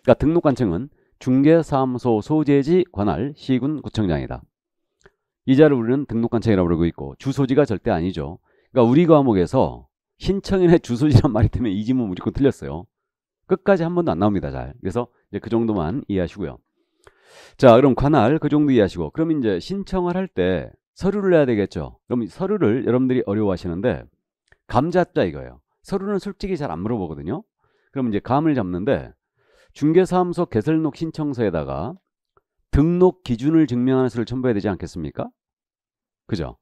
그러니까 등록관청은 중개사무소 소재지 관할 시군구청장이다. 이 자를 우리는 등록관청이라고 부르고 있고 주소지가 절대 아니죠. 그러니까 우리 과목에서 신청인의 주소지란 말이 때문에 이 지문 무조건 틀렸어요. 끝까지 한 번도 안 나옵니다. 잘. 그래서 이제 그 정도만 이해하시고요. 자, 그럼 관할 그 정도 이해하시고 그럼 이제 신청을 할 때 서류를 내야 되겠죠. 그럼 서류를 여러분들이 어려워하시는데 감 잡자 이거예요. 서류는 솔직히 잘 안 물어보거든요. 그럼 이제 감을 잡는데 중개사무소 개설록 신청서에다가 등록 기준을 증명하는 서류를 첨부해야 되지 않겠습니까? 그죠?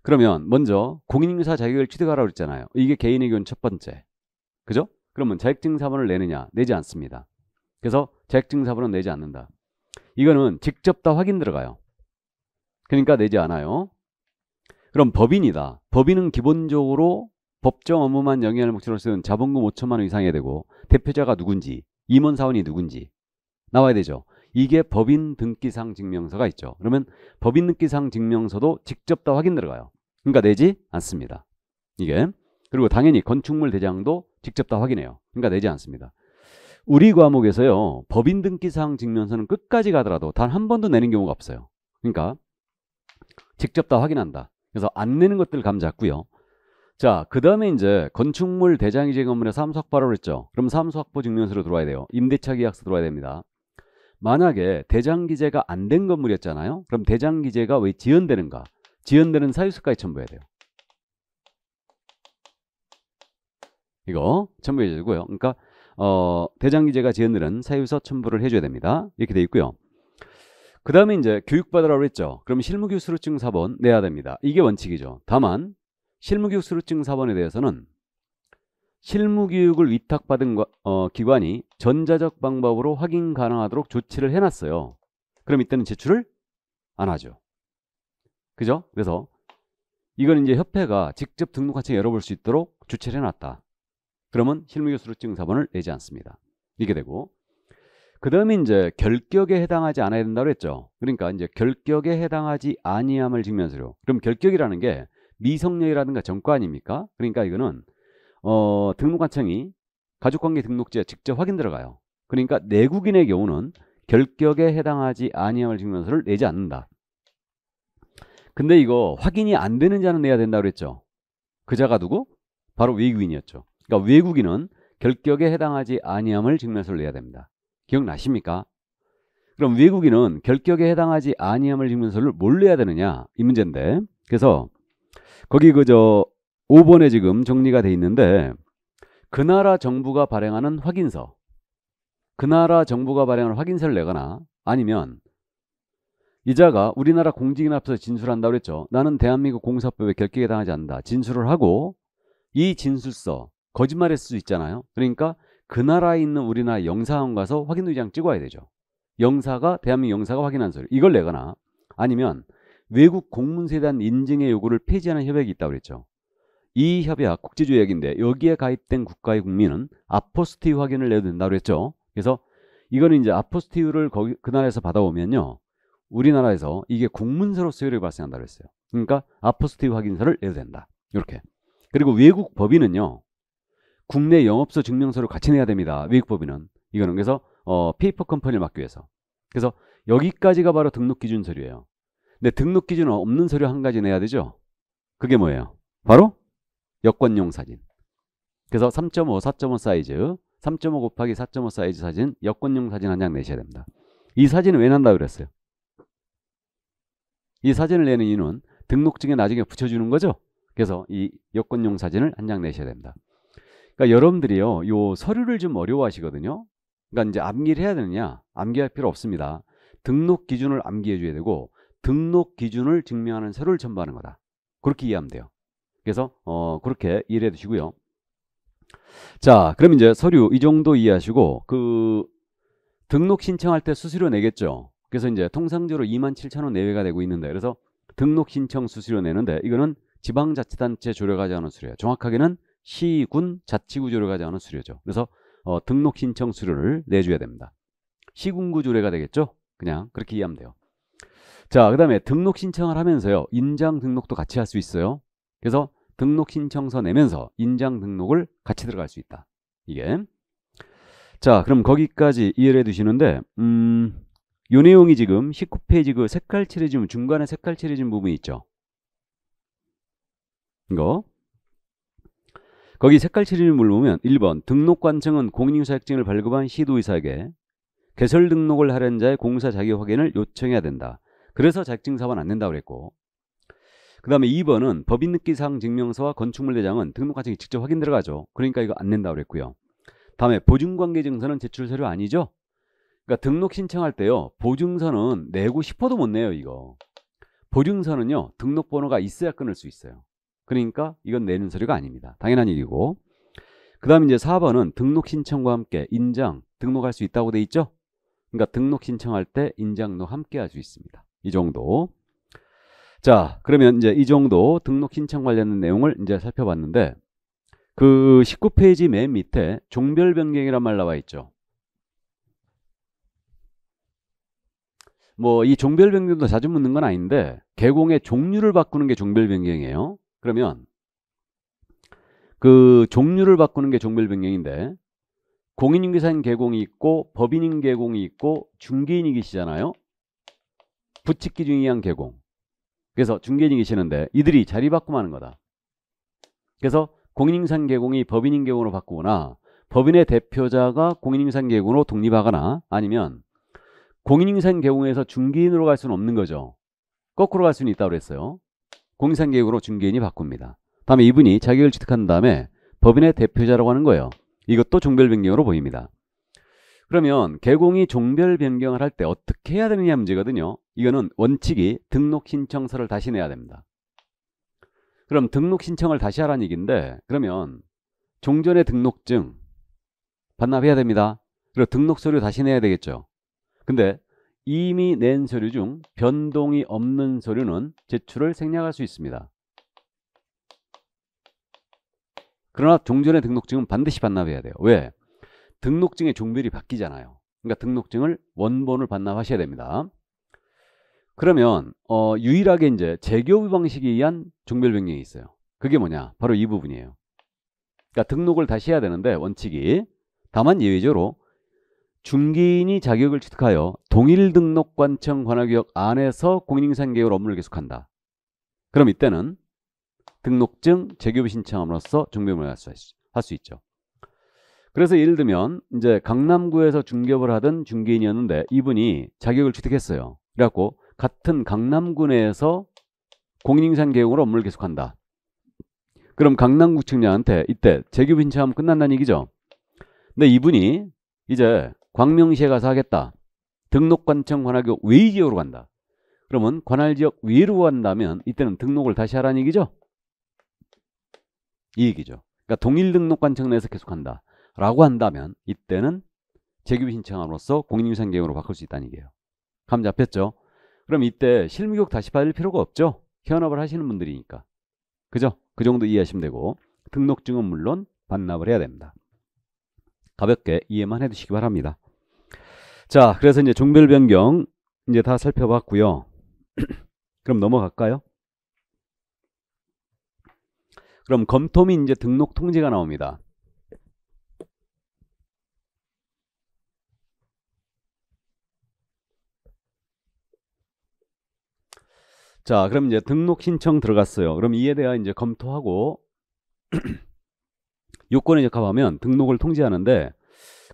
그러면 먼저 공인인증사 자격을 취득하라고 그랬잖아요. 이게 개인의 기본 첫 번째. 그죠? 그러면 자격증사본을 내느냐? 내지 않습니다. 그래서 자격증사본은 내지 않는다. 이거는 직접 다 확인 들어가요. 그러니까 내지 않아요. 그럼 법인이다. 법인은 기본적으로 법정 업무만 영위할 목적으로 쓰는 자본금 5천만 원 이상해야 되고 대표자가 누군지 임원사원이 누군지 나와야 되죠. 이게 법인 등기상 증명서가 있죠. 그러면 법인 등기상 증명서도 직접 다 확인 들어가요. 그러니까 내지 않습니다. 이게. 그리고 당연히 건축물 대장도 직접 다 확인해요. 그러니까 내지 않습니다. 우리 과목에서요. 법인 등기상 증명서는 끝까지 가더라도 단 한 번도 내는 경우가 없어요. 그러니까 직접 다 확인한다. 그래서 안 내는 것들 감 잡고요. 자, 그 다음에 이제 건축물 대장이제 건물에 사무소 확보라고 했죠. 그럼 사무소 확보 증명서로 들어와야 돼요. 임대차 계약서 들어와야 됩니다. 만약에 대장 기재가 안 된 건물이었잖아요. 그럼 대장 기재가 왜 지연되는가? 지연되는 사유서까지 첨부해야 돼요. 이거 첨부해 주고요. 그러니까 대장 기재가 지연되는 사유서 첨부를 해줘야 됩니다. 이렇게 돼 있고요. 그 다음에 이제 교육받으라고 했죠. 그럼 실무교육 수료증 사본 내야 됩니다. 이게 원칙이죠. 다만 실무교육 수료증 사본에 대해서는 실무교육을 위탁받은 기관이 전자적 방법으로 확인 가능하도록 조치를 해놨어요. 그럼 이때는 제출을 안 하죠. 그죠? 그래서 이건 이제 협회가 직접 등록한청 열어볼 수 있도록 조치를 해놨다. 그러면 실무교육 수료증 사본을 내지 않습니다. 이게 되고 그 다음에 이제 결격에 해당하지 않아야 된다고 했죠. 그러니까 이제 결격에 해당하지 아니함을 증명서류. 그럼 결격이라는 게 미성년이라든가 전과 아닙니까? 그러니까 이거는 등록관청이 가족관계 등록지에 직접 확인 들어가요. 그러니까 내국인의 경우는 결격에 해당하지 아니함을 증명서를 내지 않는다. 근데 이거 확인이 안 되는 자는 내야 된다고 그랬죠. 그 자가 누구? 바로 외국인이었죠. 그러니까 외국인은 결격에 해당하지 아니함을 증명서를 내야 됩니다. 기억나십니까? 그럼 외국인은 결격에 해당하지 아니함을 증명서를 뭘 내야 되느냐? 이 문제인데. 그래서 거기 그저 5번에 지금 정리가 돼 있는데 그 나라 정부가 발행하는 확인서, 그 나라 정부가 발행하는 확인서를 내거나 아니면 이자가 우리나라 공직인 앞에서 진술한다고 그랬죠. 나는 대한민국 공사법에 결격에 당하지 않는다. 진술을 하고 이 진술서 거짓말했을 수 있잖아요. 그러니까 그 나라에 있는 우리나라 영사관 가서 확인 도장 찍어야 되죠. 영사가 대한민국 영사가 확인한 서류 이걸 내거나 아니면 외국 공문서에 대한 인증의 요구를 폐지하는 협약이 있다고 그랬죠. 이 협약 국제조약인데 여기에 가입된 국가의 국민은 아포스티유 확인을 내도 된다고 그랬죠. 그래서 이거는 이제 아포스티유를 거기 그 나라에서 받아오면요. 우리나라에서 이게 공문서로 수요력이 발생한다고 그랬어요. 그러니까 아포스티유 확인서를 내도 된다. 이렇게. 그리고 외국 법인은요. 국내 영업소 증명서를 같이 내야 됩니다. 외국 법인은. 이거는 그래서 페이퍼 컴퍼니를 막기 위해서. 그래서 여기까지가 바로 등록 기준 서류예요. 근데 등록 기준은 없는 서류 한 가지 내야 되죠. 그게 뭐예요? 바로 여권용 사진. 그래서 3.5, 4.5 사이즈, 3.5 곱하기 4.5 사이즈 사진, 여권용 사진 한 장 내셔야 됩니다. 이 사진은 왜 난다고 그랬어요? 이 사진을 내는 이유는 등록증에 나중에 붙여주는 거죠. 그래서 이 여권용 사진을 한 장 내셔야 됩니다. 그러니까 여러분들이요, 요 서류를 좀 어려워하시거든요. 그러니까 이제 암기를 해야 되느냐? 암기할 필요 없습니다. 등록 기준을 암기해 줘야 되고 등록 기준을 증명하는 서류를 첨부하는 거다. 그렇게 이해하면 돼요. 그래서 그렇게 이해해 두시고요. 자, 그럼 이제 서류 이 정도 이해하시고 그 등록 신청할 때 수수료 내겠죠. 그래서 이제 통상적으로 27,000원 내외가 되고 있는데 그래서 등록 신청 수수료 내는데 이거는 지방자치단체 조례가 정하는 수료예요. 정확하게는 시군 자치구 조례가 정하는 수료죠. 그래서 등록 신청 수료를 내줘야 됩니다. 시군구 조례가 되겠죠. 그냥 그렇게 이해하면 돼요. 자, 그 다음에 등록 신청을 하면서요. 인장 등록도 같이 할 수 있어요. 그래서 등록 신청서 내면서 인장 등록을 같이 들어갈 수 있다. 이게. 자, 그럼 거기까지 이해를 해 두시는데 요 내용이 지금 19페이지 그 색깔 칠해진 중간에 색깔 칠해진 부분이 있죠. 이거. 거기 색깔 칠해진 부분을 보면 1번 등록관청은 공인인사자격증을 발급한 시도의사에게 개설 등록을 하려는 자의 공사 자격 확인을 요청해야 된다. 그래서 자격증 사업은 안 된다고 그랬고 그 다음에 2번은 법인등기사항 증명서와 건축물 대장은 등록관청이 직접 확인 들어가죠. 그러니까 이거 안 낸다고 그랬고요. 다음에 보증관계증서는 제출 서류 아니죠. 그러니까 등록 신청할 때요. 보증서는 내고 싶어도 못 내요. 이거. 보증서는요. 등록번호가 있어야 끊을 수 있어요. 그러니까 이건 내는 서류가 아닙니다. 당연한 얘기고. 그 다음에 이제 4번은 등록 신청과 함께 인장 등록할 수 있다고 돼 있죠. 그러니까 등록 신청할 때 인장도 함께 할 수 있습니다. 이 정도. 자, 그러면 이제 이 정도 등록 신청 관련된 내용을 이제 살펴봤는데 그 19페이지 맨 밑에 종별 변경이란 말 나와 있죠. 뭐 이 종별 변경도 자주 묻는 건 아닌데 개공의 종류를 바꾸는 게 종별 변경이에요. 그러면 그 종류를 바꾸는 게 종별 변경인데 공인인계사인 개공이 있고 법인인 개공이 있고 중개인이 계시잖아요. 부칙 기준에 의한 개공. 그래서 중개인이 계시는데 이들이 자리 바꾸면 하는 거다. 그래서 공인인계사인 개공이 법인인 개공으로 바꾸거나 법인의 대표자가 공인인계사인 개공으로 독립하거나 아니면 공인인계사인 개공에서 중개인으로 갈 수는 없는 거죠. 거꾸로 갈 수는 있다고 그랬어요. 공인인계사인 개공으로 중개인이 바꿉니다. 다음에 이분이 자격을 취득한 다음에 법인의 대표자라고 하는 거예요. 이것도 종별 변경으로 보입니다. 그러면 개공이 종별 변경을 할 때 어떻게 해야 되느냐 문제거든요. 이거는 원칙이 등록 신청서를 다시 내야 됩니다. 그럼 등록 신청을 다시 하라는 얘기인데 그러면 종전의 등록증 반납해야 됩니다. 그리고 등록 서류 다시 내야 되겠죠. 근데 이미 낸 서류 중 변동이 없는 서류는 제출을 생략할 수 있습니다. 그러나 종전의 등록증은 반드시 반납해야 돼요. 왜? 등록증의 종별이 바뀌잖아요. 그러니까 등록증을 원본을 반납하셔야 됩니다. 그러면 유일하게 이제 재교부 방식에 의한 종별 변경이 있어요. 그게 뭐냐? 바로 이 부분이에요. 그러니까 등록을 다시 해야 되는데 원칙이 다만 예외적으로 중개인이 자격을 취득하여 동일등록관청 관할구역 안에서 공인인계사인 개별 업무를 계속한다. 그럼 이때는 등록증 재교부 신청함으로써 중개업을 할 수 있죠. 그래서 예를 들면 이제 강남구에서 중개업을 하던 중개인이었는데 이분이 자격을 취득했어요. 그래갖고 같은 강남구 내에서 공인인증상 개용으로 업무를 계속한다. 그럼 강남구청장한테 이때 재교부 신청하면 끝난다는 얘기죠. 근데 이분이 이제 광명시에 가서 하겠다. 등록관청 관할지역 외지역으로 간다. 그러면 관할지역 외로 간다면 이때는 등록을 다시 하라는 얘기죠. 이 얘기죠. 그러니까 동일 등록관청 내에서 계속한다 라고 한다면 이때는 재교부 신청함으로써 공인인증상 개용으로 바꿀 수 있다는 얘기예요. 감 잡혔죠? 그럼 이때 실무교육 다시 받을 필요가 없죠. 현업을 하시는 분들이니까. 그죠? 그 정도 이해하시면 되고 등록증은 물론 반납을 해야 됩니다. 가볍게 이해만 해두시기 바랍니다. 자, 그래서 이제 종별 변경 이제 다 살펴봤고요. 그럼 넘어갈까요? 그럼 검토 및 이제 등록 통지가 나옵니다. 자, 그럼 이제 등록 신청 들어갔어요. 그럼 이에 대해 이제 검토하고 요건에 적합하면 등록을 통지하는데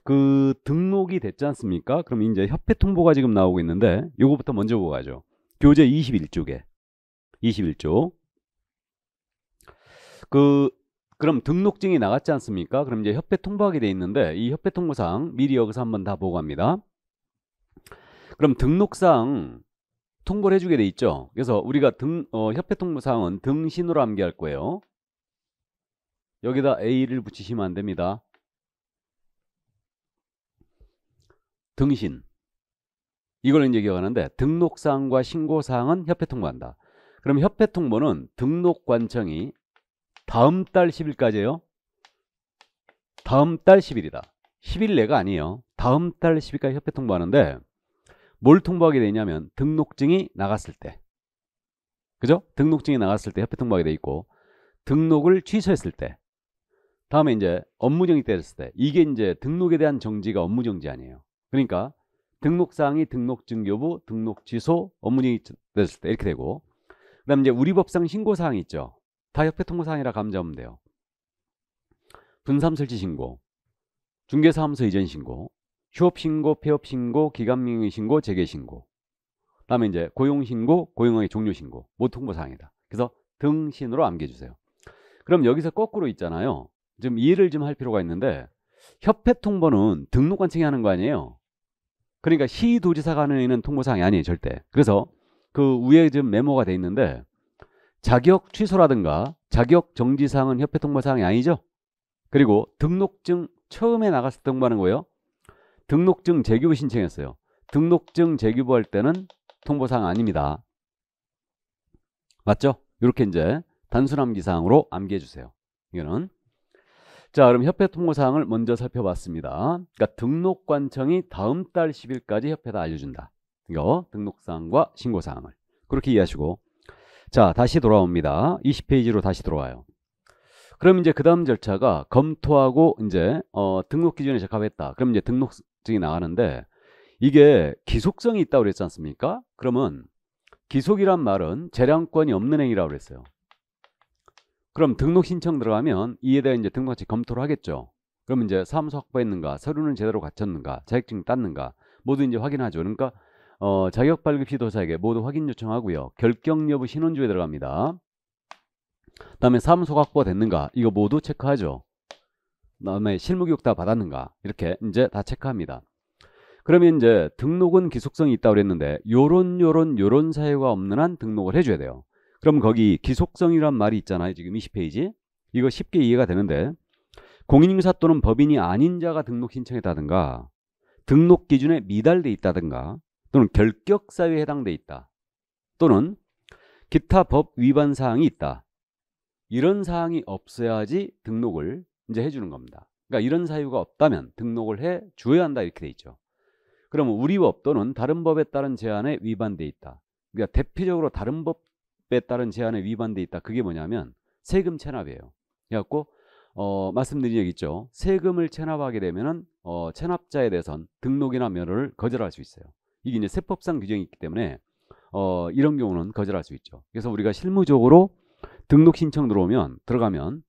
그 등록이 됐지 않습니까? 그럼 이제 협회 통보가 지금 나오고 있는데 요거부터 먼저 보고 가죠. 교재 21쪽에 21쪽. 그럼 등록증이 나갔지 않습니까? 그럼 이제 협회 통보하게 돼 있는데 이 협회 통보사항 미리 여기서 한번 다 보고 갑니다. 그럼 등록사항 통보를 해주게 돼 있죠. 그래서 우리가 협회 통보사항은 등신으로 암기할 거예요. 여기다 A를 붙이시면 안 됩니다. 등신. 이걸 이제 기억하는데 등록사항과 신고사항은 협회 통보한다. 그럼 협회 통보는 등록관청이 다음 달 10일까지예요. 다음 달 10일이다. 10일 내가 아니에요. 다음 달 10일까지 협회 통보하는데 뭘 통보하게 되냐면 등록증이 나갔을 때. 그죠? 등록증이 나갔을 때 협회 통보하게 돼 있고 등록을 취소했을 때. 다음에 이제 업무정지 때렸을 때. 이게 이제 등록에 대한 정지가 업무정지 아니에요. 그러니까 등록사항이 등록증 여부, 등록 취소, 업무정지 됐을 때 이렇게 되고 그 다음에 이제 우리 법상 신고사항이 있죠. 다 협회 통보사항이라 감지하면 돼요. 분삼설치 신고, 중개사무소 이전 신고, 휴업신고, 폐업신고, 기간명의신고, 재개신고. 그 다음에 이제 고용신고, 고용의 종료신고. 모두 통보사항이다. 그래서 등신으로 암기해주세요. 그럼 여기서 거꾸로 있잖아요. 좀 이해를 좀 할 필요가 있는데 협회 통보는 등록관청이 하는 거 아니에요. 그러니까 시도지사가 하는 통보사항이 아니에요. 절대. 그래서 그 위에 지금 메모가 돼 있는데 자격 취소라든가 자격 정지사항은 협회 통보사항이 아니죠. 그리고 등록증 처음에 나갔을 때 통보하는 거예요. 등록증 재교부 신청했어요. 등록증 재교부 할 때는 통보사항 아닙니다. 맞죠? 이렇게 이제 단순 암기사항으로 암기해 주세요. 이거는. 자, 그럼 협회 통보사항을 먼저 살펴봤습니다. 그러니까 등록관청이 다음 달 10일까지 협회에다 알려준다. 이거 등록사항과 신고사항을. 그렇게 이해하시고. 자, 다시 돌아옵니다. 20페이지로 다시 들어와요. 그럼 이제 그 다음 절차가 검토하고 이제 등록 기준에 적합했다. 그럼 이제 등록증이 나가는데 이게 기속성이 있다고 그랬지 않습니까? 그러면 기속이란 말은 재량권이 없는 행위라고 그랬어요. 그럼 등록 신청 들어가면 이에 대해 이제 등록관청이 검토를 하겠죠. 그럼 이제 사무소 확보했는가, 서류는 제대로 갖췄는가, 자격증 땄는가 모두 이제 확인하죠. 그러니까 자격 발급 시도사에게 모두 확인 요청하고요. 결격 여부 신원조에 들어갑니다. 다음에 사무소가 확보됐는가 이거 모두 체크하죠. 다음에 실무교육 다 받았는가 이렇게 이제 다 체크합니다. 그러면 이제 등록은 기속성이 있다고 그랬는데 요런 사유가 없는 한 등록을 해줘야 돼요. 그럼 거기 기속성이란 말이 있잖아요. 지금 20페이지 이거 쉽게 이해가 되는데 공인인증사 또는 법인이 아닌 자가 등록 신청했다든가 등록 기준에 미달돼 있다든가 또는 결격 사유에 해당돼 있다 또는 기타 법 위반 사항이 있다. 이런 사항이 없어야지 등록을 이제 해주는 겁니다. 그러니까 이런 사유가 없다면 등록을 해 주어야 한다 이렇게 돼 있죠. 그러면 우리 법 또는 다른 법에 따른 제한에 위반돼 있다. 그러니까 대표적으로 다른 법에 따른 제한에 위반돼 있다. 그게 뭐냐면 세금 체납이에요. 그래갖고 말씀드린 적 있죠. 세금을 체납하게 되면은 체납자에 대해선 등록이나 면허를 거절할 수 있어요. 이게 이제 세법상 규정이 있기 때문에 이런 경우는 거절할 수 있죠. 그래서 우리가 실무적으로 등록 신청 들어가면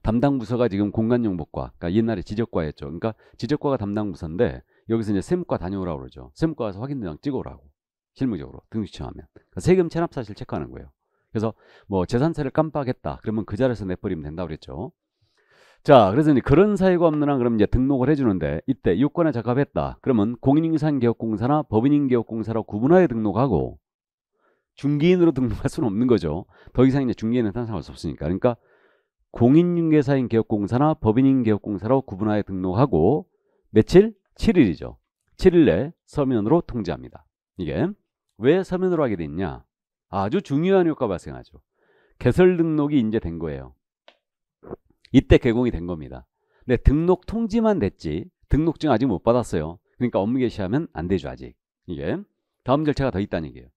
담당 부서가 지금 공간정보과, 그러니까 옛날에 지적과였죠. 그러니까 지적과가 담당 부서인데 여기서 이제 세무과 다녀오라고 그러죠. 세무과 가서 확인도장 찍어오라고. 실무적으로 등록 신청하면. 그러니까 세금 체납 사실 체크하는 거예요. 그래서 뭐 재산세를 깜빡했다. 그러면 그 자리에서 내버리면 된다고 그랬죠. 자, 그래서 이제 그런 사유가 없는 한 그럼 이제 등록을 해주는데 이때 요건에 적합했다. 그러면 공인인증사기업공사나 법인인기업공사로 구분하여 등록하고 중개인으로 등록할 수는 없는 거죠. 더 이상 이제 중개인은 탄생할 수 없으니까. 그러니까 공인중개사인 기업공사나 법인인 기업공사로 구분하여 등록하고 며칠? 7일이죠. 7일 내 서면으로 통지합니다. 이게 왜 서면으로 하게 됐냐? 아주 중요한 효과가 발생하죠. 개설 등록이 이제 된 거예요. 이때 개공이 된 겁니다. 근데 등록 통지만 됐지 등록증 아직 못 받았어요. 그러니까 업무 개시하면 안 되죠. 아직. 이게 다음 절차가 더 있다는 얘기예요.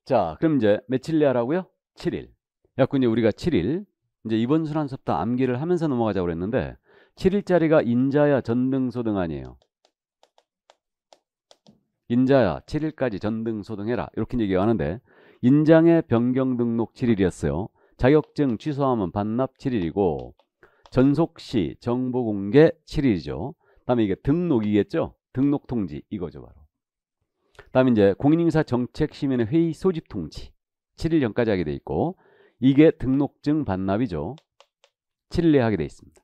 자, 그럼 이제 며칠 내에 하라고요? 7일. 그래서 이제 우리가 7일 이제 이번 순환수부터 암기를 하면서 넘어가자고 그랬는데 7일짜리가 인자야 전등소등 아니에요. 인자야 7일까지 전등소등해라 이렇게 얘기하는데 인장의 변경 등록 7일이었어요. 자격증 취소하면 반납 7일이고 전속시 정보 공개 7일이죠. 다음에 이게 등록이겠죠. 등록 통지 이거죠 바로. 다음에 이제 공인인사 정책시민의 회의 소집 통지 7일 전까지 하게 돼 있고 이게 등록증 반납이죠. 7일 내에 하게 돼 있습니다.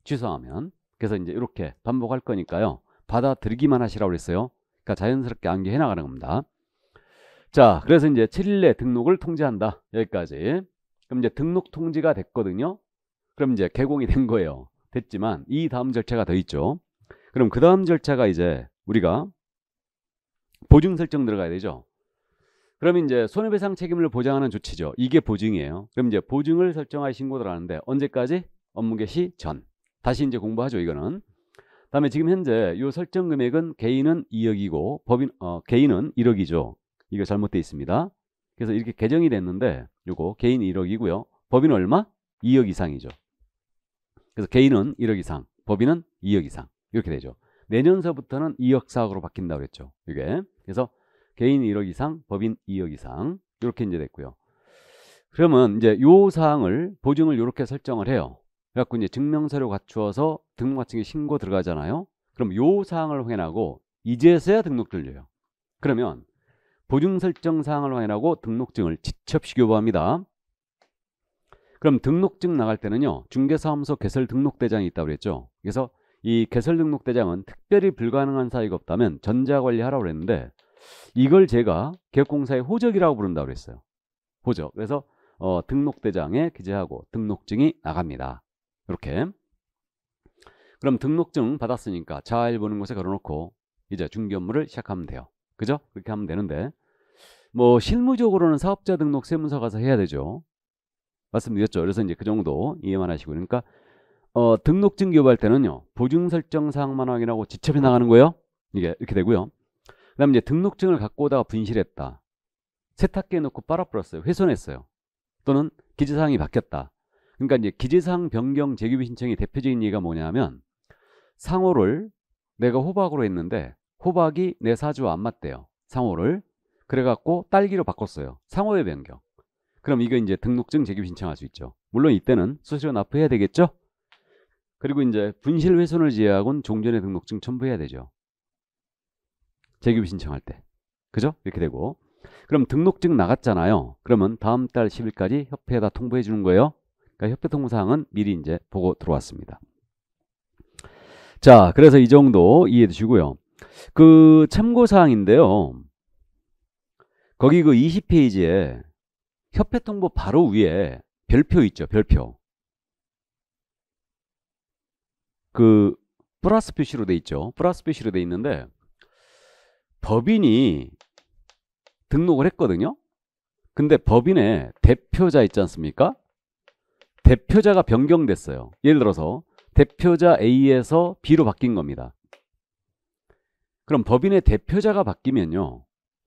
취소하면. 그래서 이제 이렇게 반복할 거니까요. 받아들이기만 하시라고 그랬어요. 그러니까 자연스럽게 암기해 나가는 겁니다. 자, 그래서 이제 7일 내 등록을 통지한다. 여기까지. 그럼 이제 등록 통지가 됐거든요. 그럼 이제 개공이 된 거예요. 됐지만 이 다음 절차가 더 있죠. 그럼 그 다음 절차가 이제 우리가 보증 설정 들어가야 되죠. 그러면 이제 손해배상 책임을 보장하는 조치죠. 이게 보증이에요. 그럼 이제 보증을 설정할 신고 들어가는데 언제까지? 업무 개시 전. 다시 이제 공부하죠. 이거는. 다음에 지금 현재 이 설정 금액은 개인은 2억이고 개인은 1억이죠. 이거 잘못되어 있습니다. 그래서 이렇게 개정이 됐는데 요거 개인 1억이고요. 법인은 얼마? 2억 이상이죠. 그래서 개인은 1억 이상, 법인은 2억 이상 이렇게 되죠. 내년서부터는 2억 4억으로 바뀐다고 그랬죠. 이게. 그래서 개인 1억 이상, 법인 2억 이상 이렇게 이제 됐고요. 그러면 이제 요 사항을 보증을 이렇게 설정을 해요. 그래갖고 이제 증명서류 갖추어서 등록마침에 신고 들어가잖아요. 그럼 요 사항을 확인하고 이제서야 등록 들려요. 그러면 보증 설정 사항을 확인하고 등록증을 지첩시 교부합니다. 그럼 등록증 나갈 때는요. 중개사무소 개설 등록대장이 있다고 그랬죠. 그래서 이 개설 등록대장은 특별히 불가능한 사유가 없다면 전자관리하라고 그랬는데 이걸 제가 기업공사의 호적이라고 부른다고 그랬어요. 호적. 그래서 등록대장에 기재하고 등록증이 나갑니다. 이렇게. 그럼 등록증 받았으니까 잘 보는 곳에 걸어놓고 이제 중개 업무를 시작하면 돼요. 그죠? 그렇게 하면 되는데 뭐 실무적으로는 사업자 등록 세무서 가서 해야 되죠. 말씀드렸죠. 그래서 이제 그 정도 이해만 하시고 그러니까 등록증 교부할 때는요. 보증 설정 사항만 확인하고 지첩에 나가는 거예요. 이게 이렇게 되고요. 그 다음에 이제 등록증을 갖고 오다가 분실했다. 세탁기에 넣고 빨아버렸어요. 훼손했어요. 또는 기재사항이 바뀌었다. 그러니까 이제 기재사항 변경 재규비 신청의 대표적인 얘기가 뭐냐면 상호를 내가 호박으로 했는데 호박이 내 사주와 안 맞대요. 상호를. 그래갖고 딸기로 바꿨어요. 상호의 변경. 그럼 이거 이제 등록증 재규비 신청할 수 있죠. 물론 이때는 수수료 납부해야 되겠죠. 그리고 이제 분실 훼손을 제외하고는 종전의 등록증 첨부해야 되죠. 재규비 신청할 때. 그죠? 이렇게 되고. 그럼 등록증 나갔잖아요. 그러면 다음 달 10일까지 협회에다 통보해 주는 거예요. 그러니까 협회 통보사항은 미리 이제 보고 들어왔습니다. 자, 그래서 이 정도 이해해 주시고요. 그 참고사항인데요. 거기 그 20페이지에 협회 통보 바로 위에 별표 있죠. 별표. 그 플러스 표시로 돼 있죠. 플러스 표시로 돼 있는데 법인이 등록을 했거든요. 근데 법인의 대표자 있지 않습니까? 대표자가 변경됐어요. 예를 들어서 대표자 A에서 B로 바뀐 겁니다. 그럼 법인의 대표자가 바뀌면요.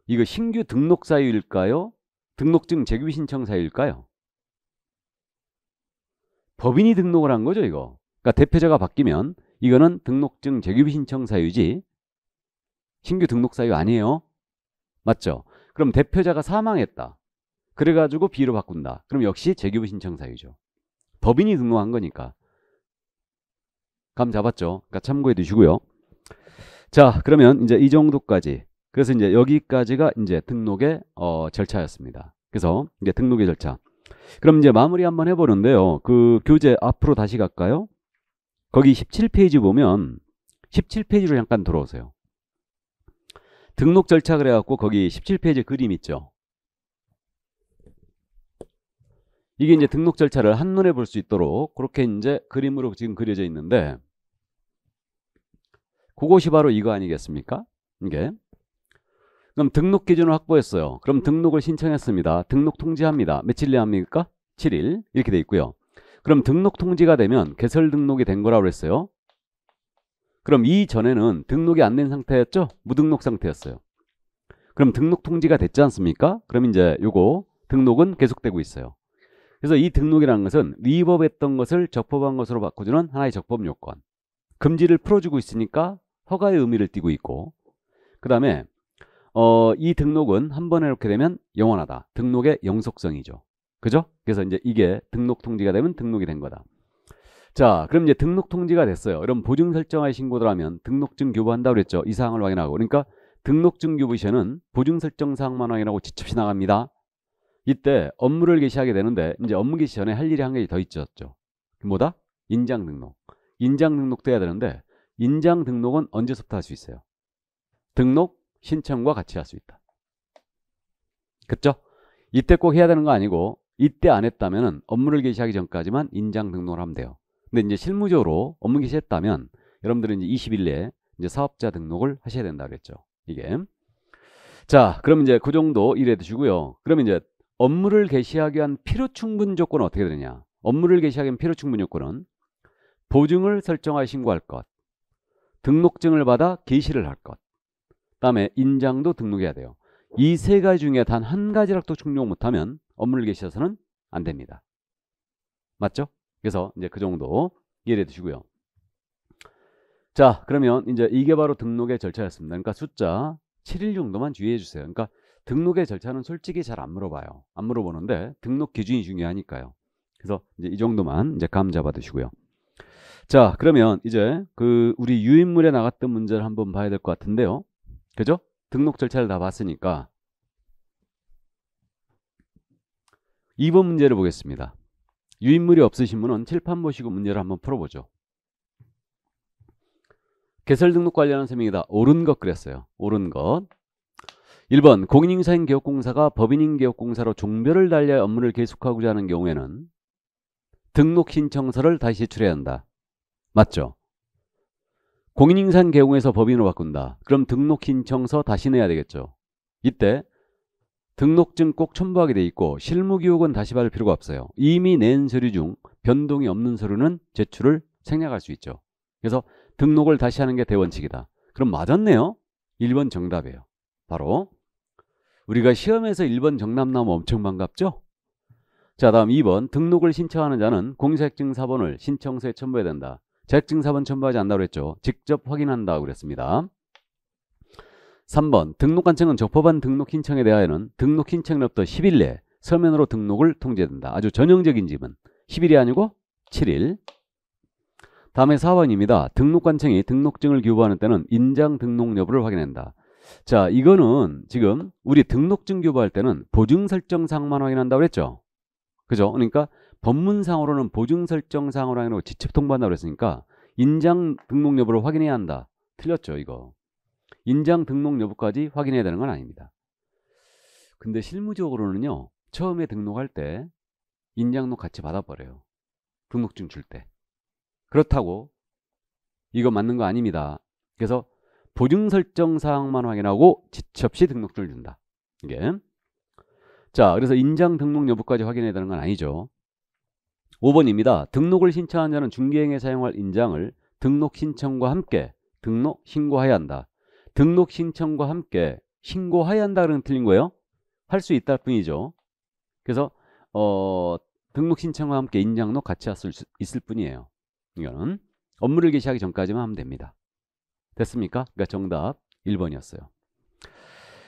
이거 신규 등록 사유일까요? 등록증 재규비 신청 사유일까요? 법인이 등록을 한 거죠, 이거. 그러니까 대표자가 바뀌면 이거는 등록증 재규비 신청 사유지 신규 등록 사유 아니에요. 맞죠? 그럼 대표자가 사망했다. 그래가지고 B로 바꾼다. 그럼 역시 재교부 신청 사유죠. 법인이 등록한 거니까. 감 잡았죠? 그러니까 참고해 두시고요. 자, 그러면 이제 이 정도까지. 그래서 이제 여기까지가 이제 등록의 절차였습니다. 그래서 이제 등록의 절차. 그럼 이제 마무리 한번 해보는데요. 그 교재 앞으로 다시 갈까요? 거기 17페이지 보면 17페이지로 잠깐 돌아오세요. 등록 절차 그래갖고 거기 17페이지 그림 있죠. 이게 이제 등록 절차를 한눈에 볼 수 있도록 그렇게 이제 그림으로 지금 그려져 있는데 그것이 바로 이거 아니겠습니까? 이게. 그럼 등록 기준을 확보했어요. 그럼 등록을 신청했습니다. 등록 통지합니다. 며칠 내 합니까? 7일 이렇게 돼 있고요. 그럼 등록 통지가 되면 개설 등록이 된 거라고 그랬어요. 그럼 이전에는 등록이 안 된 상태였죠? 무등록 상태였어요. 그럼 등록 통지가 됐지 않습니까? 그럼 이제 요거 등록은 계속되고 있어요. 그래서 이 등록이라는 것은 위법했던 것을 적법한 것으로 바꿔주는 하나의 적법 요건. 금지를 풀어주고 있으니까 허가의 의미를 띠고 있고, 그 다음에 이 등록은 한 번 해놓게 되면 영원하다. 등록의 영속성이죠. 그죠? 그래서 이제 이게 등록 통지가 되면 등록이 된 거다. 자, 그럼 이제 등록 통지가 됐어요. 그럼 보증 설정하에 신고를 하면 등록증 교부한다고 그랬죠. 이 사항을 확인하고. 그러니까 등록증 교부 시에는 보증 설정 사항만 확인하고 지첩시 나갑니다. 이때 업무를 개시하게 되는데 이제 업무 개시 전에 할 일이 한 가지 더 있었죠. 뭐다? 인장 등록. 인장 등록도 해야 되는데 인장 등록은 언제부터 할 수 있어요? 등록 신청과 같이 할 수 있다. 그쵸? 이때 꼭 해야 되는 거 아니고 이때 안 했다면 업무를 개시하기 전까지만 인장 등록을 하면 돼요. 근데 이제 실무적으로 업무 개시했다면 여러분들은 이제 20일 내에 이제 사업자 등록을 하셔야 된다 그랬죠. 이게. 자, 그럼 이제 그 정도 이해해 두시고요. 그러면 이제 업무를 개시하기 위한 필요 충분 조건은 어떻게 되느냐? 업무를 개시하기 위한 필요 충분 요건은 보증을 설정하여 신고할 것, 등록증을 받아 개시를 할 것, 그다음에 인장도 등록해야 돼요. 이 세 가지 중에 단 한 가지라도 충족 못하면 업무를 개시해서는 안 됩니다. 맞죠? 그래서 이제 그 정도 이해해 두시고요. 자, 그러면 이제 이게 바로 등록의 절차였습니다. 그러니까 숫자 7일 정도만 주의해 주세요. 그러니까 등록의 절차는 솔직히 잘 안 물어봐요. 안 물어보는데 등록 기준이 중요하니까요. 그래서 이제 이 정도만 이제 감 잡아 두시고요. 자, 그러면 이제 그 우리 유인물에 나갔던 문제를 한번 봐야 될 것 같은데요. 그죠? 등록 절차를 다 봤으니까 2번 문제를 보겠습니다. 유인물이 없으신 분은 칠판 보시고 문제를 한번 풀어보죠. 개설 등록 관련한 설명이다. 옳은 것 그랬어요. 옳은 것. 1번 공인인사인 개업공사가 법인인 개업공사로 종별을 달리하여 업무를 계속하고자 하는 경우에는 등록 신청서를 다시 제출해야 한다. 맞죠? 공인인사인 개업공사에서 법인으로 바꾼다. 그럼 등록 신청서 다시 내야 되겠죠. 이때 등록증 꼭 첨부하게 돼 있고 실무기록은 다시 받을 필요가 없어요. 이미 낸 서류 중 변동이 없는 서류는 제출을 생략할 수 있죠. 그래서 등록을 다시 하는 게 대원칙이다. 그럼 맞았네요. 1번 정답이에요. 바로 우리가 시험에서 1번 정답 나오면 엄청 반갑죠? 자, 다음 2번 등록을 신청하는 자는 공인자격증사본을 신청서에 첨부해야 된다. 자격증사본 첨부하지 않는다고 했죠. 직접 확인한다고 그랬습니다. 3번 등록관청은 적법한 등록 신청에 대하여는 등록 신청일로부터 10일 내에 서면으로 등록을 통지해야 된다. 아주 전형적인 질문. 10일이 아니고 7일. 다음에 4번입니다. 등록관청이 등록증을 교부하는 때는 인장 등록 여부를 확인한다. 자, 이거는 지금 우리 등록증 교부할 때는 보증 설정 사항만 확인한다고 그랬죠. 그죠? 그러니까 법문상으로는 보증 설정 사항을 확인하고 지첩 통보한다고 그랬으니까 인장 등록 여부를 확인해야 한다. 틀렸죠, 이거. 인장 등록 여부까지 확인해야 되는 건 아닙니다. 근데 실무적으로는요, 처음에 등록할 때 인장록 같이 받아버려요. 등록증 줄 때. 그렇다고 이거 맞는 거 아닙니다. 그래서 보증 설정 사항만 확인하고 지첩 시 등록증을 준다. 이게. 자, 그래서 인장 등록 여부까지 확인해야 되는 건 아니죠. 5번입니다. 등록을 신청한 자는 중개행에 사용할 인장을 등록 신청과 함께 등록 신고해야 한다. 등록 신청과 함께 신고해야 한다 그러면 틀린 거예요. 할 수 있다 뿐이죠. 그래서 등록 신청과 함께 인장록 같이 할 수 있을 뿐이에요. 이거는 업무를 개시하기 전까지만 하면 됩니다. 됐습니까? 그러니까 정답 1번이었어요.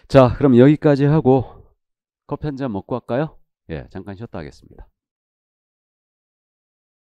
자, 그럼 여기까지 하고 커피 한 잔 먹고 할까요? 예, 잠깐 쉬었다 하겠습니다.